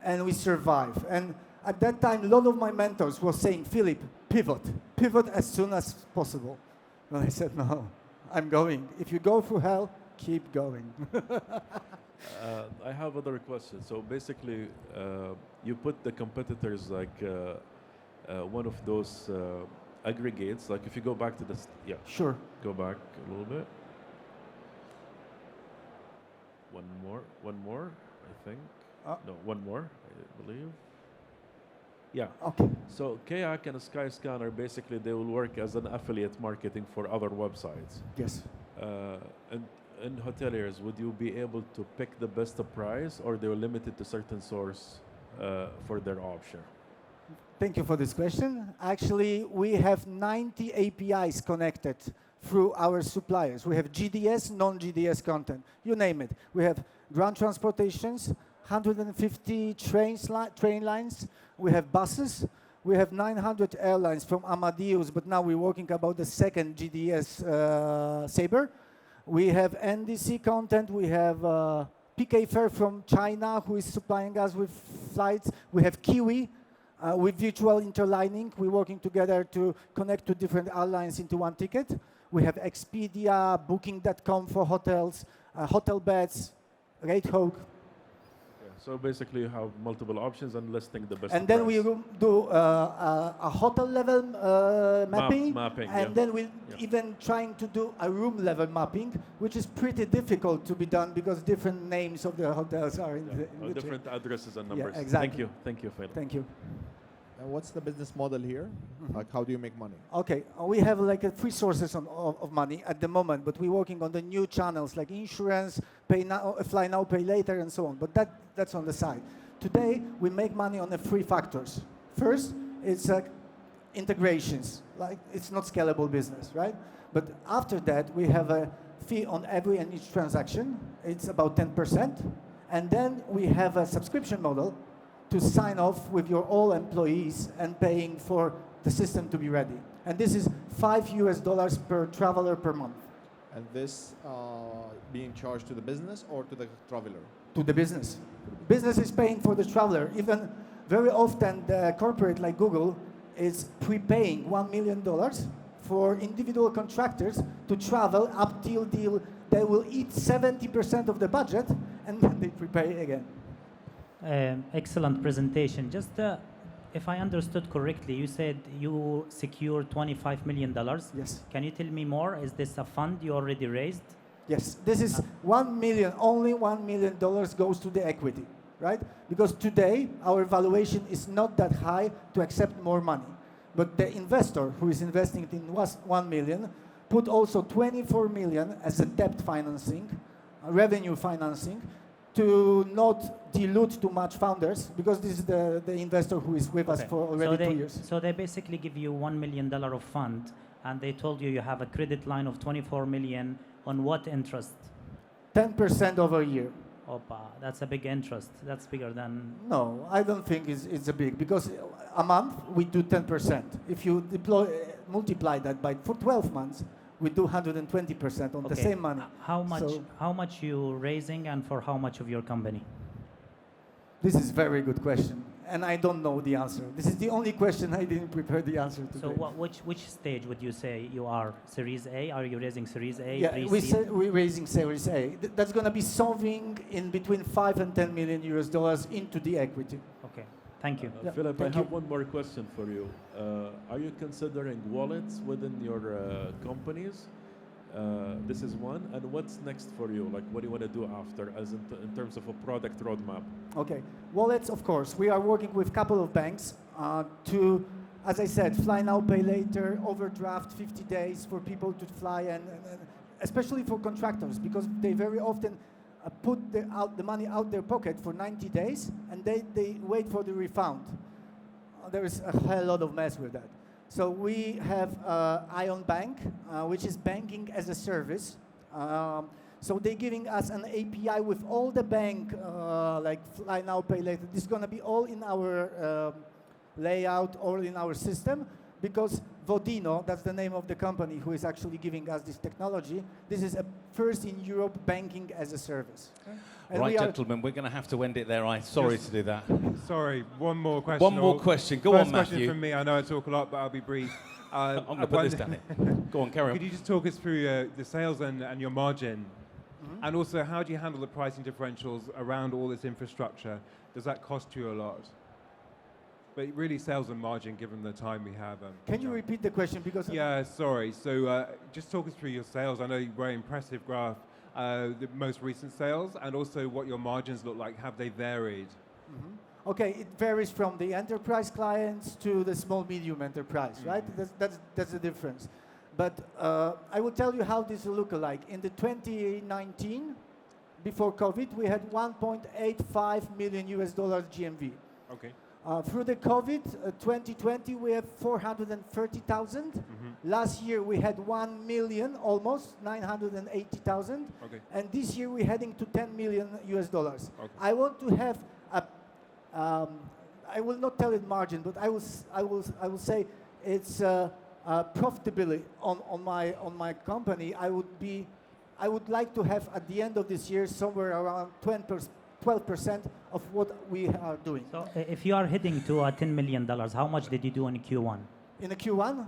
and we survived. And at that time, a lot of my mentors were saying, Philip, pivot as soon as possible. And I said, no, I'm going. If you go through hell, keep going. I have other questions. So basically, you put the competitors like one of those aggregates. Like if you go back to this, yeah. Sure. Go back a little bit. One more, I think. No, one more, I believe. Yeah. Okay. So Kayak and Skyscanner, basically, they will work as an affiliate marketing for other websites. Yes. And in hoteliers, would you be able to pick the best price, or they were limited to certain source for their option? Thank you for this question. Actually, we have 90 APIs connected through our suppliers. We have GDS, non-GDS content, you name it. We have ground transportations, 150 train lines. We have buses. We have 900 airlines from Amadeus, but now we're working about the second GDS Sabre. We have NDC content. We have PK Fair from China, who is supplying us with flights. We have Kiwi with virtual interlining. We're working together to connect two different airlines into one ticket. We have Expedia, Booking.com for hotels, Hotel Beds, RateHawk. So basically, you have multiple options and listing the best. And then we do a hotel level mapping, and then we're even trying to do a room level mapping, which is pretty difficult to be done because different names of the hotels are in the different addresses and numbers. Yeah, exactly. Thank you, Philip. Thank you. What's the business model here? Like, how do you make money? Okay, we have like three sources of money at the moment, but we're working on the new channels like insurance, pay now, fly now, pay later, and so on. But that's on the side. Today, we make money on the three factors. First, it's integrations. Like, it's not scalable business, right? But after that, we have a fee on every and each transaction. It's about 10%. And then we have a subscription model to sign off with your all employees and paying for the system to be ready. And this is $5 per traveler per month. And this being charged to the business or to the traveler? To the business. Business is paying for the traveler. Even very often the corporate like Google is prepaying $1 million for individual contractors to travel up till they will eat 70% of the budget and then they prepay again. Excellent presentation. Just if I understood correctly, you said you secured $25 million. Yes. Can you tell me more? Is this a fund you already raised? Yes. This is $1 million. Only $1 million goes to the equity, right? Because today our valuation is not that high to accept more money. But the investor who is investing in $1 million put also $24 million as a debt financing, revenue financing, to not dilute too much founders, because this is the investor who is with us for already 2 years. So they basically give you $1 million of fund, and they told you have a credit line of $24 million on what interest? 10% over a year. Opa, that's a big interest. That's bigger than... No, I don't think it's a big, because a month we do 10%. If you multiply that by for 12 months, we do 120% on the same money. How much you raising and for how much of your company? This is a very good question, and I don't know the answer. This is the only question I didn't prepare the answer to. So which stage would you say you are? Series A? Are you raising Series A? Yeah, we're raising Series A. That's going to be solving in between 5 and 10 million US dollars into the equity. Okay. Thank you. Philip, I have one more question for you. Are you considering wallets within your companies? This is one. And what's next for you? Like, what do you want to do after, as in terms of a product roadmap? Okay. Wallets, of course. We are working with a couple of banks to, as I said, fly now, pay later, overdraft 50 days for people to fly and especially for contractors, because they very often put the money out their pocket for 90 days, and they wait for the refund. There is a hell lot of mess with that. So we have Ion Bank, which is banking as a service. So they're giving us an API with all the bank, like Fly Now, Pay Later. This is going to be all in our layout, all in our system, because Vodino, that's the name of the company who is actually giving us this technology. This is a first in Europe banking as a service. Okay. Right, gentlemen, we're going to have to end it there. I'm sorry to do that. Sorry, one more question. One more question. Go on, Matthew. First question from me. I know I talk a lot, but I'll be brief. I'm going to put this down here. Go on, carry on. Could you just talk us through the sales and your margin? And also, how do you handle the pricing differentials around all this infrastructure? Does that cost you a lot? But really, sales and margin, given the time we have. Can you repeat the question? Because yeah, sorry. So just talk us through your sales. I know you very impressive graph, the most recent sales, and also what your margins look like. Have they varied? Okay, it varies from the enterprise clients to the small, medium enterprise, right? That's the difference. But I will tell you how this will look like. In the 2019, before COVID, we had 1.85 million US dollars GMV. Okay. Through the COVID, 2020, we have 430,000. Last year, we had 1 million, almost 980,000. Okay. And this year, we're heading to 10 million US dollars. Okay. I want to have a, I will not tell it margin, but I will say it's profitability on my company. I would like to have at the end of this year somewhere around 12% of what we are doing. So if you are heading to $10 million, how much did you do in Q1? In the Q1,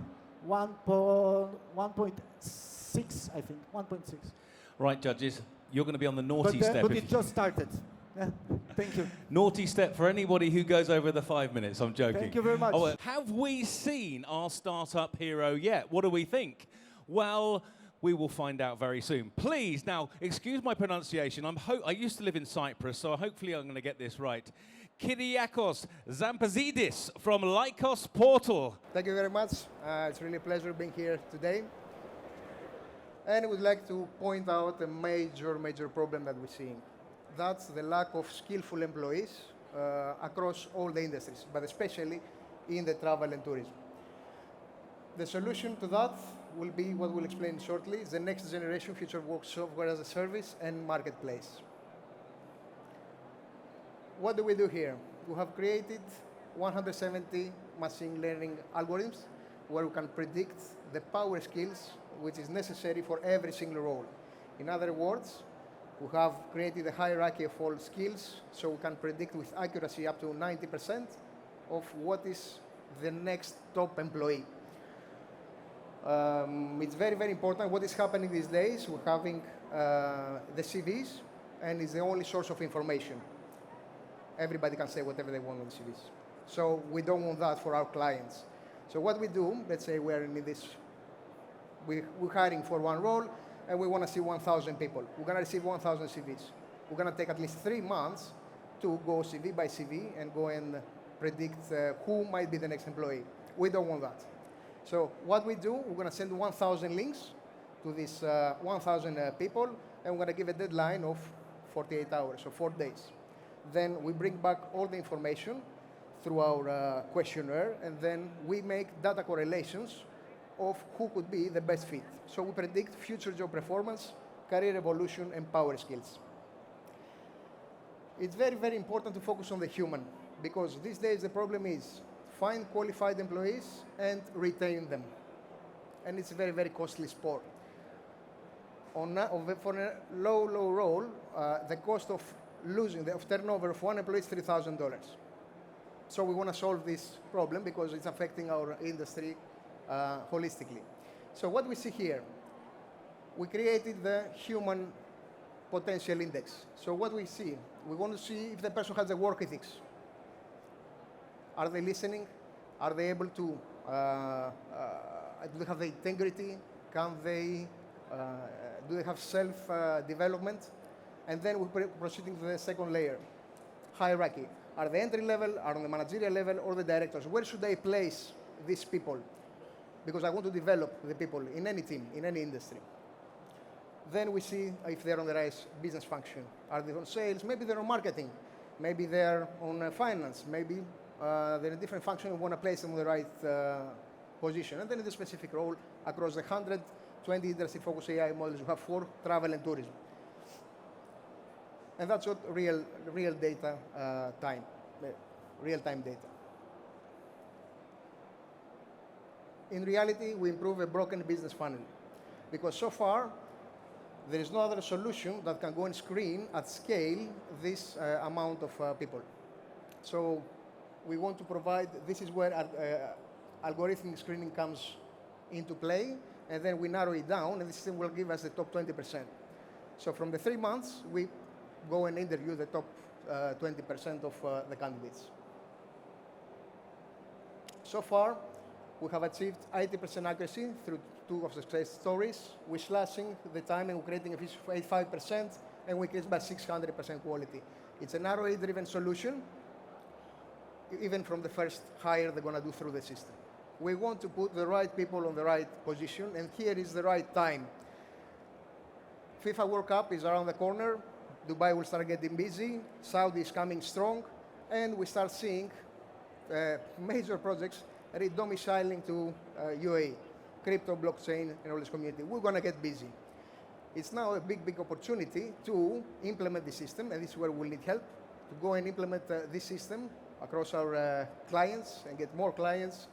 1.6, I think, 1.6. Right, judges, you're going to be on the naughty step. But it just started. Yeah. Thank you. Naughty step for anybody who goes over the 5 minutes. I'm joking. Thank you very much. Oh, have we seen our startup hero yet? What do we think? Well, we will find out very soon. Please, now, excuse my pronunciation. I used to live in Cyprus, so hopefully I'm going to get this right. Kyriakos Zampazidis from Lycos Portal. Thank you very much. It's really a pleasure being here today. And I would like to point out a major problem that we're seeing. That's the lack of skillful employees across all the industries, but especially in the travel and tourism. The solution to that will be what we'll explain shortly, the next generation future work software as a service and marketplace. What do we do here? We have created 170 machine learning algorithms where we can predict the power skills which is necessary for every single role. In other words, we have created a hierarchy of all skills so we can predict with accuracy up to 90% of what is the next top employee. It's very important. What is happening these days, we're having the CVs, and it's the only source of information. Everybody can say whatever they want on the CVs. So we don't want that for our clients. So what we do, let's say we're hiring for one role, and we want to see 1,000 people. We're going to receive 1,000 CVs. We're going to take at least 3 months to go CV by CV and go and predict who might be the next employee. We don't want that. So what we do, we're going to send 1,000 links to these 1,000 people, and we're going to give a deadline of 48 hours, so 4 days. Then we bring back all the information through our questionnaire, and then we make data correlations of who could be the best fit. So we predict future job performance, career evolution, and power skills. It's very important to focus on the human, because these days the problem is find qualified employees and retain them. And it's a very costly sport. For a low role, the cost of turnover of one employee is $3,000. So we want to solve this problem because it's affecting our industry holistically. So what we see here, we created the human potential index. So what we see, we want to see if the person has the work ethics. Are they listening? Are they able to, do they have the integrity? Do they have self-development? And then we're proceeding to the second layer, hierarchy. Are they entry level, are on the managerial level, or the directors? Where should I place these people? Because I want to develop the people in any team, in any industry. Then we see if they're on the right business function. Are they on sales? Maybe they're on marketing. Maybe they're on finance. Maybe they're in different function and want to place them on the right position. And then in the specific role, across the 120 industry-focused AI models we have for travel and tourism. And that's what real data real-time data. In reality, we improve a broken business funnel. Because so far, there is no other solution that can go and screen at scale this amount of people. So we want to provide, this is where algorithmic screening comes into play, and then we narrow it down, and the system will give us the top 20%. So from the 3 months, we go and interview the top 20% of the candidates. So far, we have achieved 80% accuracy through 2 of success stories. We're slashing the time and we're creating efficiency for 85%, and we increase by 600% quality. It's an ROI-driven solution, even from the first hire they're going to do through the system. We want to put the right people on the right position, and here is the right time. FIFA World Cup is around the corner. Dubai will start getting busy. Saudi is coming strong, and we start seeing major projects redomiciling to UAE, crypto, blockchain, and all this community. We're going to get busy. It's now a big opportunity to implement the system, and this is where we'll need help, to go and implement this system across our clients and get more clients,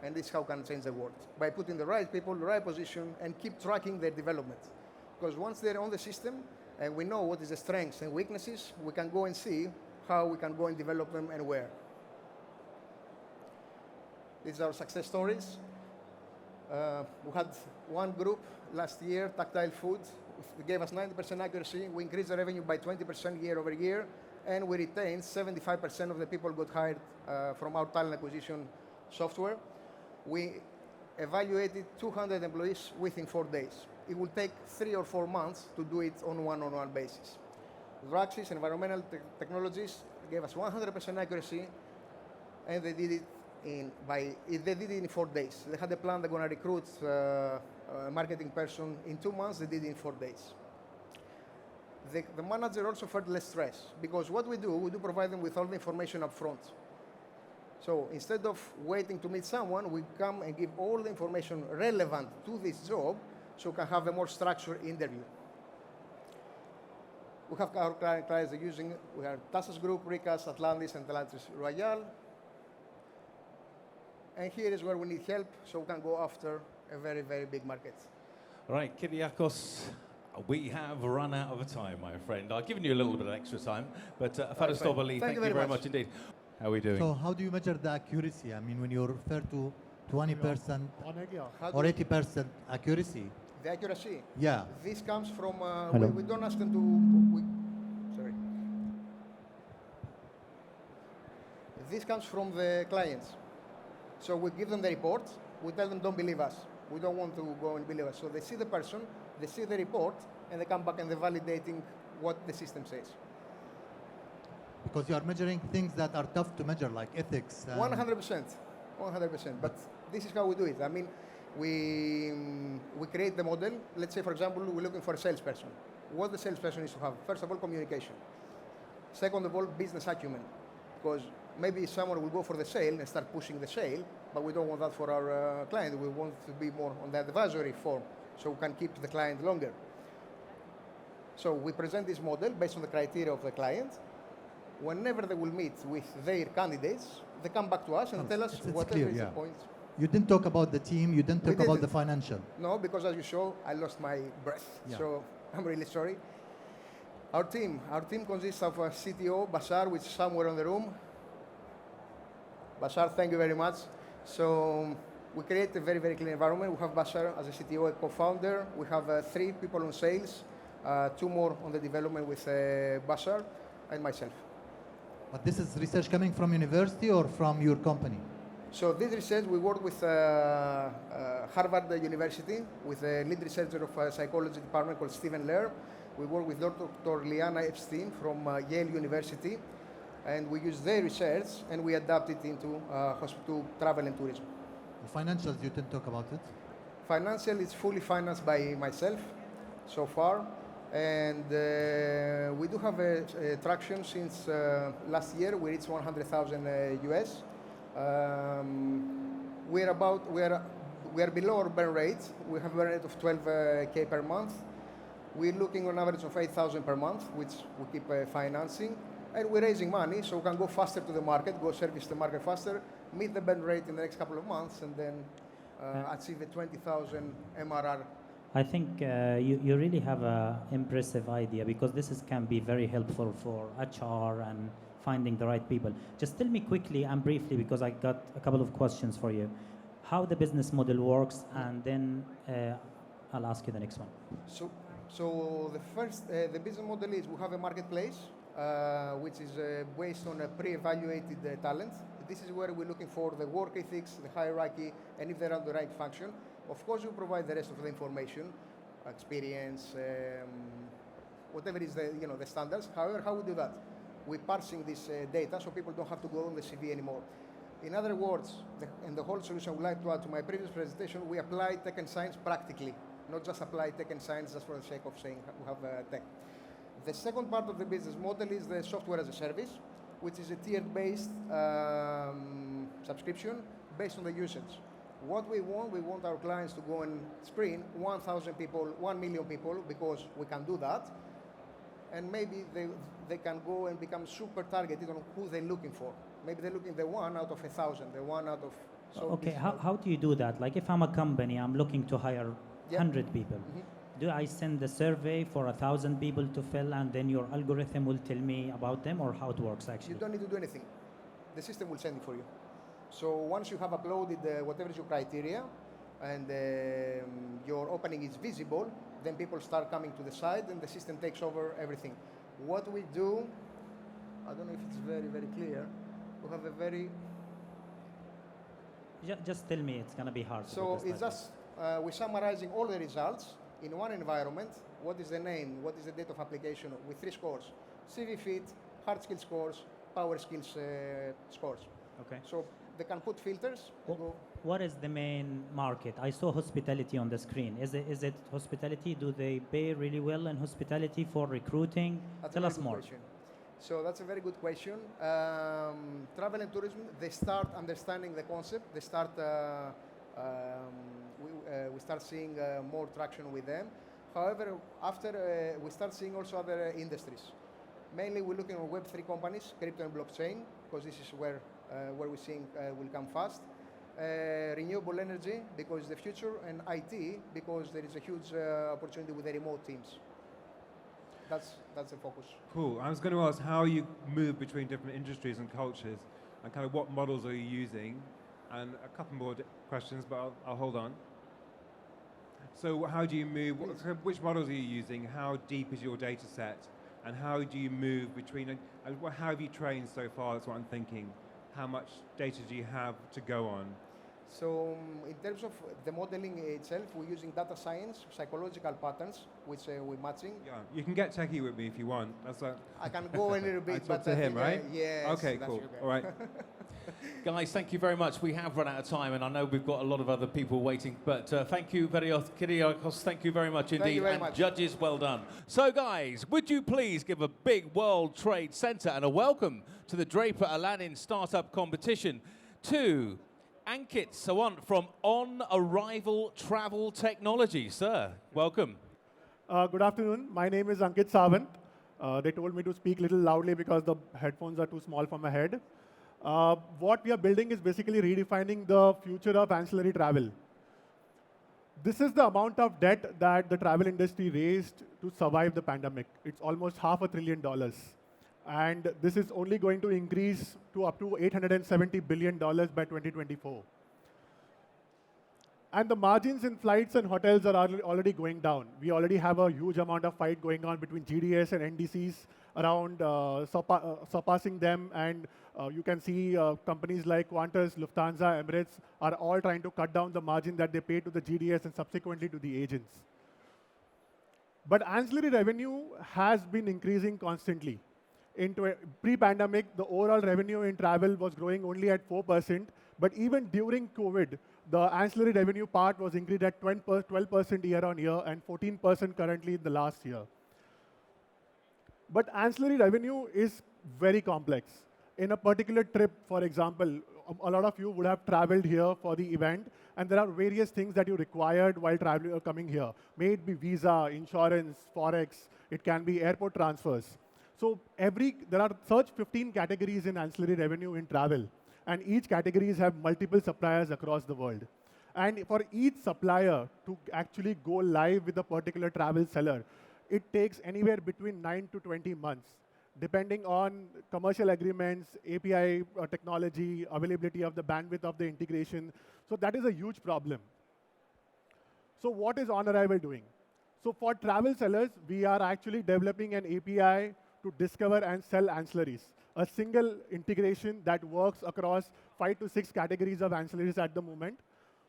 and this is how we can change the world, by putting the right people in the right position and keep tracking their development. Because once they're on the system, and we know what is the strengths and weaknesses, we can go and see how we can go and develop them and where. These are success stories. We had one group last year, Tactile Food. They gave us 90% accuracy. We increased the revenue by 20% year over year, and we retained 75% of the people who got hired from our talent acquisition software. We evaluated 200 employees within 4 days. It will take 3 or 4 months to do it on one-on-one basis. Draxis, environmental technologies, gave us 100% accuracy, and they did it in 4 days. They had a plan, they're going to recruit a marketing person in 2 months, they did it in 4 days. The manager also felt less stress, because what we do provide them with all the information up front. So instead of waiting to meet someone, we come and give all the information relevant to this job, so we can have a more structured interview. We have our clients are using, we have Tassos Group, Ricas, Atlantis, and Atlantis Royale. And here is where we need help, so we can go after a very big market. All right, Kyriakos, we have run out of time, my friend. I've given you a little bit of extra time, but Faristobali, thank you very much indeed. How are we doing? So how do you measure the accuracy? I mean, when you refer to 20% or 80% accuracy. The accuracy? Yeah. This comes from, we don't ask them to, sorry. This comes from the clients. So we give them the report, we tell them don't believe us. We don't want to go and believe us. So they see the person, they see the report, and they come back and they're validating what the system says. Because you are measuring things that are tough to measure, like ethics. 100%. But this is how we do it. I mean, we create the model. Let's say, for example, we're looking for a salesperson. What the salesperson needs to have? First of all, communication. Second of all, business acumen. Because maybe someone will go for the sale and start pushing the sale, but we don't want that for our client. We want to be more on the advisory form, so we can keep the client longer. So we present this model based on the criteria of the client. Whenever they will meet with their candidates, they come back to us and tell us whatever is the point. You didn't talk about the team, you didn't talk about the financial. No, because as you saw, I lost my breath. Yeah. So I'm really sorry. Our team consists of a CTO, Bashar, which is somewhere in the room. Bashar, thank you very much. So we create a very clean environment. We have Bashar as a CTO, a co-founder. We have 3 people on sales, 2 more on the development with Bashar, and myself. But this is research coming from university or from your company? So this research, we work with Harvard University, with a lead researcher of a psychology department called Stephen Lehr. We work with Dr. Liana Epstein from Yale University, and we use their research and we adapt it into hospital travel and tourism. The financials, you didn't talk about it? Financial is fully financed by myself. so far. And we do have a traction since last year. We reached 100,000 US. We are below our burn rate. We have a burn rate of 12K per month. We're looking on average of 8,000 per month, which we keep financing. And we're raising money, so we can go faster to the market, go service the market faster, meet the burn rate in the next couple of months, and then achieve a 20,000 MRR. I think you really have an impressive idea, because can be very helpful for HR and finding the right people. Just tell me quickly and briefly, because I got a couple of questions for you, how the business model works, and then I'll ask you the next one. So the first, the business model is we have a marketplace, which is based on a pre-evaluated talent. This is where we're looking for the work ethics, the hierarchy, and if they're on the right function. Of course, we provide the rest of the information, experience, whatever is the standards. However, how we do that? We're parsing this data so people don't have to go on the CV anymore. In other words, and the whole solution I would like to add to my previous presentation, we apply tech and science practically, not just apply tech and science just for the sake of saying we have tech. The second part of the business model is the software as a service, which is a tiered-based subscription based on the usage. What we want our clients to go and screen 1,000 people, 1 million people, because we can do that. And maybe they can go and become super targeted on who they're looking for. Maybe they're looking the 1 out of 1,000, the 1 out of... So okay, how do you do that? Like if I'm a company, I'm looking to hire 100 people. Do I send the survey for 1,000 people to fill, and then your algorithm will tell me about them, or how it works actually? You don't need to do anything. The system will send it for you. So once you have uploaded whatever is your criteria, and your opening is visible, then people start coming to the site, and the system takes over everything. What we do, I don't know if it's very, very clear. We have a very... Just tell me, it's going to be hard. So it's just, we're summarizing all the results in one environment. What is the name? What is the date of application with 3 scores? CV fit, hard skill scores, power skills scores. Okay. So they can put filters. What is the main market? I saw hospitality on the screen. Is it hospitality? Do they pay really well in hospitality for recruiting? Tell us more. Question. So that's a very good question. Travel and tourism, they start understanding the concept. They start, we start seeing more traction with them. However, after we start seeing also other industries. Mainly we're looking at Web3 companies, crypto and blockchain, because this is where we're seeing will come fast. Renewable energy, because the future, and IT, because there is a huge opportunity with the remote teams. That's the focus. Cool. I was going to ask how you move between different industries and cultures, and kind of what models are you using, and a couple more questions, but I'll hold on. So how do you move, which models are you using, how deep is your data set, and how do you move between, and how have you trained so far, that's what I'm thinking. How much data do you have to go on? So in terms of the modeling itself, we're using data science, psychological patterns, which we're matching. Yeah, you can get techie with me if you want. That's I can go a little bit, but to him, right? Yes. Okay, cool. All right. Guys, thank you very much. We have run out of time, and I know we've got a lot of other people waiting, but thank you, Kyriakos, thank you very much indeed. Thank you very and much. Judges, well done. So guys, would you please give a big World Trade Center and a welcome to the Draper-Aladdin Start-up Competition to Ankit Sawant from On Arrival Travel Technology. Sir, welcome. Good afternoon. My name is Ankit Sawant. They told me to speak a little loudly because the headphones are too small for my head. What we are building is basically redefining the future of ancillary travel. This is the amount of debt that the travel industry raised to survive the pandemic. It's almost $500 billion. And this is only going to increase to up to $870 billion by 2024. And the margins in flights and hotels are already going down. We already have a huge amount of fight going on between GDS and NDCs around surpassing them. And you can see companies like Qantas, Lufthansa, Emirates are all trying to cut down the margin that they pay to the GDS and subsequently to the agents. But ancillary revenue has been increasing constantly. In pre-pandemic, the overall revenue in travel was growing only at 4%, But even during COVID, the ancillary revenue part was increased at 12% year on year and 14% currently in the last year. But ancillary revenue is very complex. In a particular trip, for example, a lot of you would have traveled here for the event, and there are various things that you required while traveling or coming here. May it be visa, insurance, forex, it can be airport transfers. So there are such 15 categories in ancillary revenue in travel, and each categories have multiple suppliers across the world. And for each supplier to actually go live with a particular travel seller, it takes anywhere between 9 to 20 months, depending on commercial agreements, API technology, availability of the bandwidth of the integration. So that is a huge problem. So what is OnArrival doing? So for travel sellers, we are actually developing an API to discover and sell ancillaries, a single integration that works across 5 to 6 categories of ancillaries at the moment.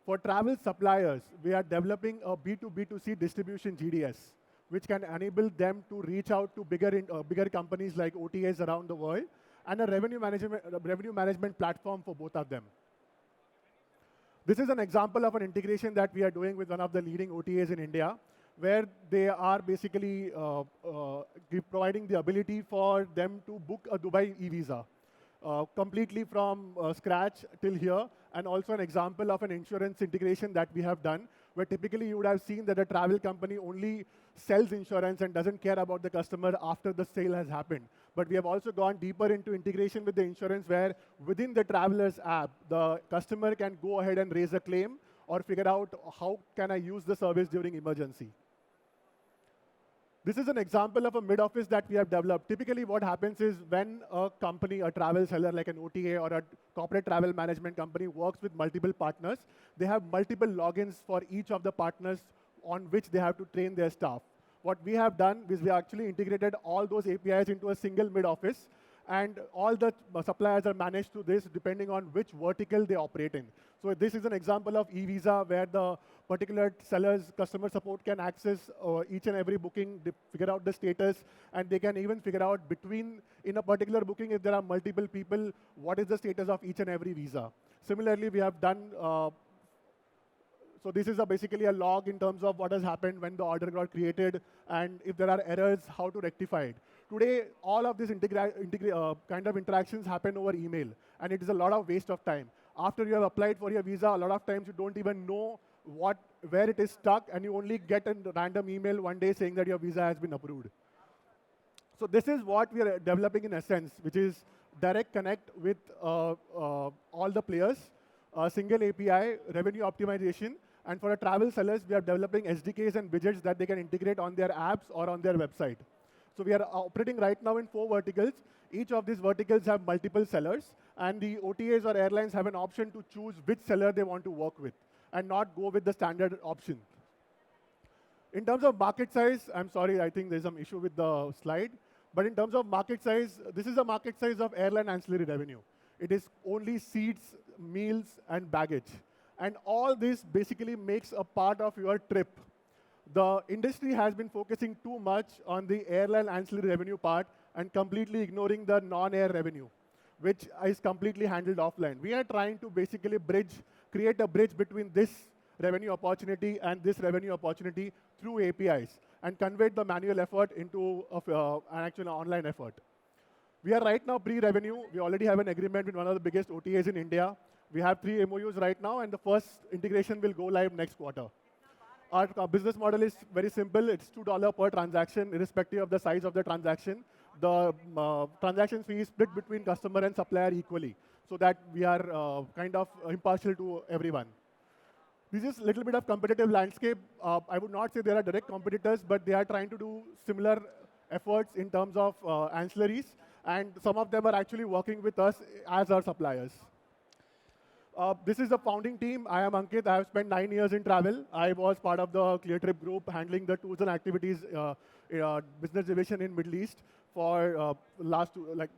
For travel suppliers, we are developing a B2B2C distribution GDS, which can enable them to reach out to bigger companies like OTAs around the world, and a revenue management platform for both of them. This is an example of an integration that we are doing with one of the leading OTAs in India, where they are basically providing the ability for them to book a Dubai e-visa completely from scratch till here, and also an example of an insurance integration that we have done, where typically you would have seen that a travel company only sells insurance and doesn't care about the customer after the sale has happened. But we have also gone deeper into integration with the insurance, where within the traveler's app, the customer can go ahead and raise a claim or figure out how can I use the service during emergency. This is an example of a mid-office that we have developed. Typically, what happens is when a company, a travel seller like an OTA or a corporate travel management company works with multiple partners, they have multiple logins for each of the partners on which they have to train their staff. What we have done is we actually integrated all those APIs into a single mid-office, and all the suppliers are managed through this depending on which vertical they operate in. So this is an example of e-visa, where the particular seller's customer support can access each and every booking, figure out the status, and they can even figure out in a particular booking, if there are multiple people, what is the status of each and every visa. Similarly, we have done, so this is basically a log in terms of what has happened when the order got created, and if there are errors, how to rectify it. Today, all of these kind of interactions happen over email, and it is a lot of waste of time. After you have applied for your visa, a lot of times you don't even know where it is stuck, and you only get a random email one day saying that your visa has been approved. So this is what we are developing in essence, which is direct connect with all the players, single API, revenue optimization, and for our travel sellers, we are developing SDKs and widgets that they can integrate on their apps or on their website. So we are operating right now in 4 verticals. Each of these verticals have multiple sellers, and the OTAs or airlines have an option to choose which seller they want to work with, and not go with the standard option. In terms of market size, I'm sorry, I think there's some issue with the slide. But in terms of market size, this is the market size of airline ancillary revenue. It is only seats, meals, and baggage. And all this basically makes a part of your trip. The industry has been focusing too much on the airline ancillary revenue part and completely ignoring the non-air revenue, which is completely handled offline. We are trying to basically create a bridge between this revenue opportunity and this revenue opportunity through APIs, and convert the manual effort into an actual online effort. We are right now pre-revenue. We already have an agreement with one of the biggest OTAs in India. We have 3 MOUs right now, and the first integration will go live next quarter. Our business model is very simple. It's $2 per transaction, irrespective of the size of the transaction. The transaction fee is split between customer and supplier equally, so that we are kind of impartial to everyone. This is a little bit of competitive landscape. I would not say there are direct competitors, but they are trying to do similar efforts in terms of ancillaries, and some of them are actually working with us as our suppliers. This is the founding team. I am Ankit. I have spent 9 years in travel. I was part of the ClearTrip group, handling the tools and activities business division in Middle East for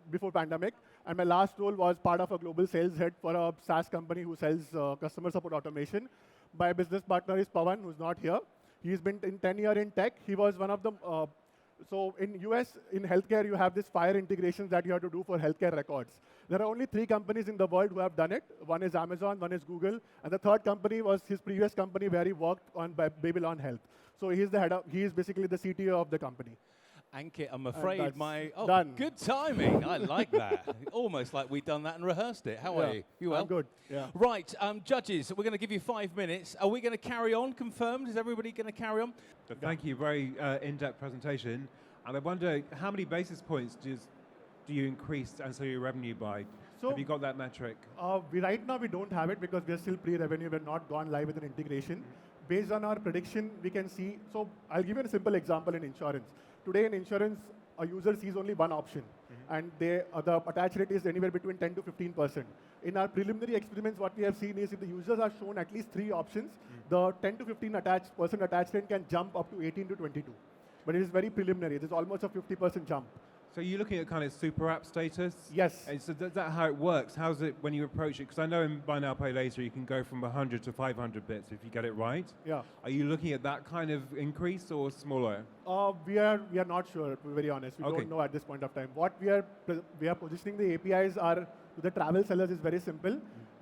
before pandemic. And my last role was part of a global sales head for a SaaS company who sells customer support automation. My business partner is Pawan, who's not here. He's been in 10 years in tech. He was one of the So in US, in healthcare, you have this FHIR integrations that you have to do for healthcare records. There are only 3 companies in the world who have done it. One is Amazon, one is Google, and the third company was his previous company where he worked on Babylon Health. So he's the he is basically the CTO of the company. Ankit, I'm afraid done. Good timing. I like that. Almost like we've done that and rehearsed it. How are you? You well? I'm good. Yeah. Right, judges, we're going to give you 5 minutes. Are we going to carry on? Confirmed? Is everybody going to carry on? So thank you. Very in-depth presentation. And I wonder, how many basis points do you increase ancillary revenue by? So have you got that metric? Right now we don't have it because we're still pre-revenue. We're not gone live with an integration. Based on our prediction, we can see. So I'll give you a simple example in insurance. Today in insurance, a user sees only one option, and the attach rate is anywhere between 10 to 15%. In our preliminary experiments, what we have seen is if the users are shown at least 3 options, the 10 to 15% attach rate can jump up to 18 to 22. But it is very preliminary. It is almost a 50% jump. So you're looking at kind of super app status? Yes. And so is that how it works? How's it when you approach it? Because I know in Buy Now, Pay Later, you can go from 100 to 500 bits if you get it right. Yeah. Are you looking at that kind of increase or smaller? We are not sure, to be very honest. We don't know at this point of time. What we are positioning the APIs are to the travel sellers is very simple.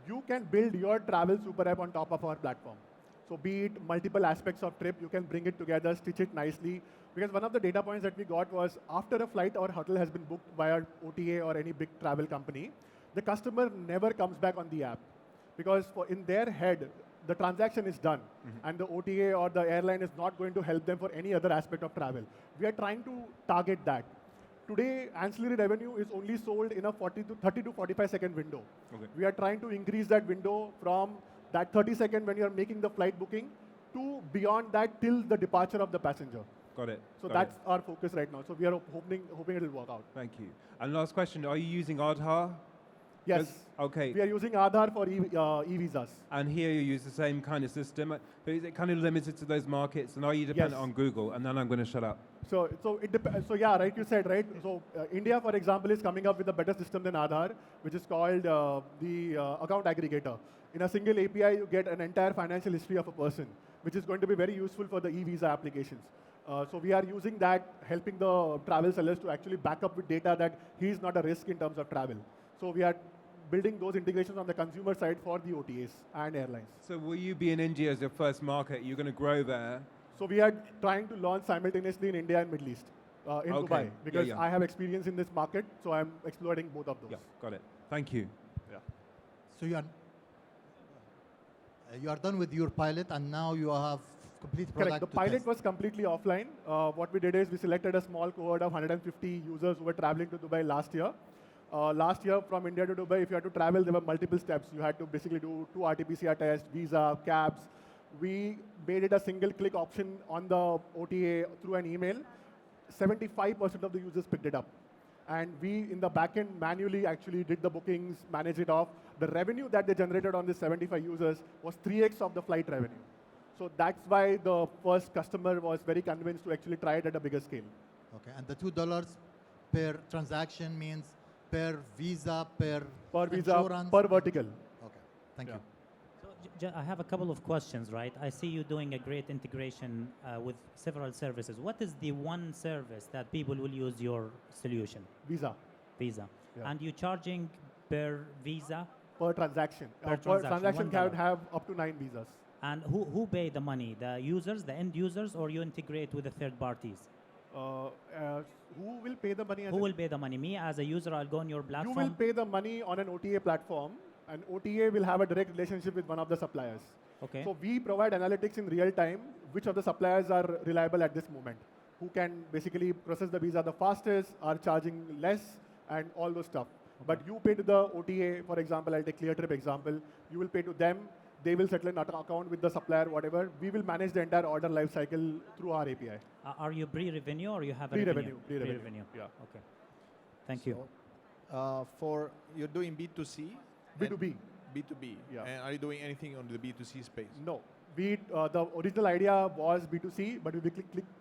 You can build your travel super app on top of our platform. So be it multiple aspects of trip, you can bring it together, stitch it nicely. Because one of the data points that we got was after a flight or hotel has been booked by our OTA or any big travel company, the customer never comes back on the app. Because in their head, the transaction is done. And the OTA or the airline is not going to help them for any other aspect of travel. We are trying to target that. Today, ancillary revenue is only sold in a 30 to 45 second window. Okay. We are trying to increase that window from that 30 second when you are making the flight booking to beyond that till the departure of the passenger. Got it. So that's our focus right now. So we are hoping it will work out. Thank you. And last question, are you using Aadhaar? Yes. Okay. We are using Aadhaar for e-visas. And here you use the same kind of system. But is it kind of limited to those markets? And are you dependent on Google? And then I'm going to shut up. So it depends. So yeah, right, you said, right? So India, for example, is coming up with a better system than Aadhaar, which is called the account aggregator. In a single API, you get an entire financial history of a person, which is going to be very useful for the e-visa applications. So we are using that, helping the travel sellers to actually back up with data that he is not a risk in terms of travel. So we are building those integrations on the consumer side for the OTAs and airlines. So will you be in India as your first market? You're going to grow there? So we are trying to launch simultaneously in India and Middle East, in Dubai, because I have experience in this market, so I'm exploring both of those. Yeah, got it. Thank you. Yeah. So you are done with your pilot, and now you have complete product. Correct. The to pilot test. was completely offline. What we did is we selected a small cohort of 150 users who were traveling to Dubai last year. Last year, from India to Dubai, if you had to travel, there were multiple steps. You had to basically do 2 RT-PCR tests, visa, cabs. We made it a single-click option on the OTA through an email. 75% of the users picked it up. And we, in the backend, manually actually did the bookings, managed it off. The revenue that they generated on these 75 users was 3x of the flight revenue. So that's why the first customer was very convinced to actually try it at a bigger scale. Okay, and the $2 per transaction means per visa, per visa, insurance? per vertical. Okay, thank you. So I have a couple of questions, right? I see you doing a great integration with several services. What is the one service that people will use your solution? Visa. Visa. Yeah. And you charging per visa? Per transaction. Per transaction can $1. have up to 9 visas. And who pay the money? The users, the end users, or you integrate with the third parties? Who will pay the money? Who will pay the money? Me as a user, I'll go on your platform. You will pay the money on an OTA platform, and OTA will have a direct relationship with one of the suppliers. Okay. So we provide analytics in real time, which of the suppliers are reliable at this moment, who can basically process the visa the fastest, are charging less, and all those stuff. Okay. But you pay to the OTA, for example, I'll take ClearTrip example, you will pay to them, they will settle an account with the supplier, whatever. We will manage the entire order life cycle through our API. Are you pre-revenue or you have a pre-revenue? Pre-revenue. Yeah. Okay. Thank you. For you're doing B2C? B2B. B2B. Yeah. And are you doing anything on the B2C space? No. The original idea was B2C, but we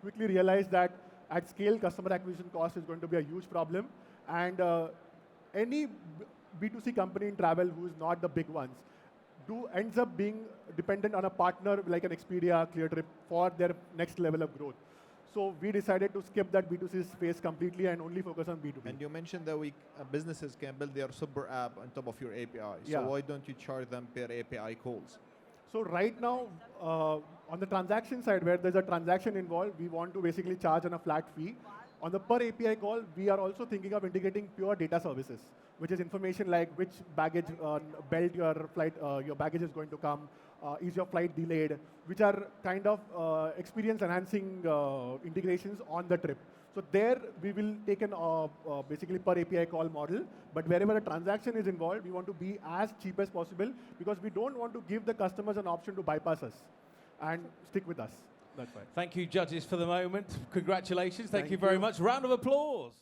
quickly realized that at scale, customer acquisition cost is going to be a huge problem. And any B2C company in travel who is not the big ones ends up being dependent on a partner like an Expedia, ClearTrip for their next level of growth. So we decided to skip that B2C space completely and only focus on B2B. And you mentioned that businesses can build their super app on top of your API. Yeah. So why don't you charge them per API calls? So right now, on the transaction side, where there's a transaction involved, we want to basically charge on a flat fee. On the per API call, we are also thinking of integrating pure data services, which is information like which baggage belt your baggage is going to come, is your flight delayed, which are kind of experience enhancing integrations on the trip. So there we will take an basically per API call model, but wherever a transaction is involved, we want to be as cheap as possible because we don't want to give the customers an option to bypass us and stick with us. That's right. Thank you, judges, for the moment. Congratulations. Thank you Thank very you. much. Round of applause.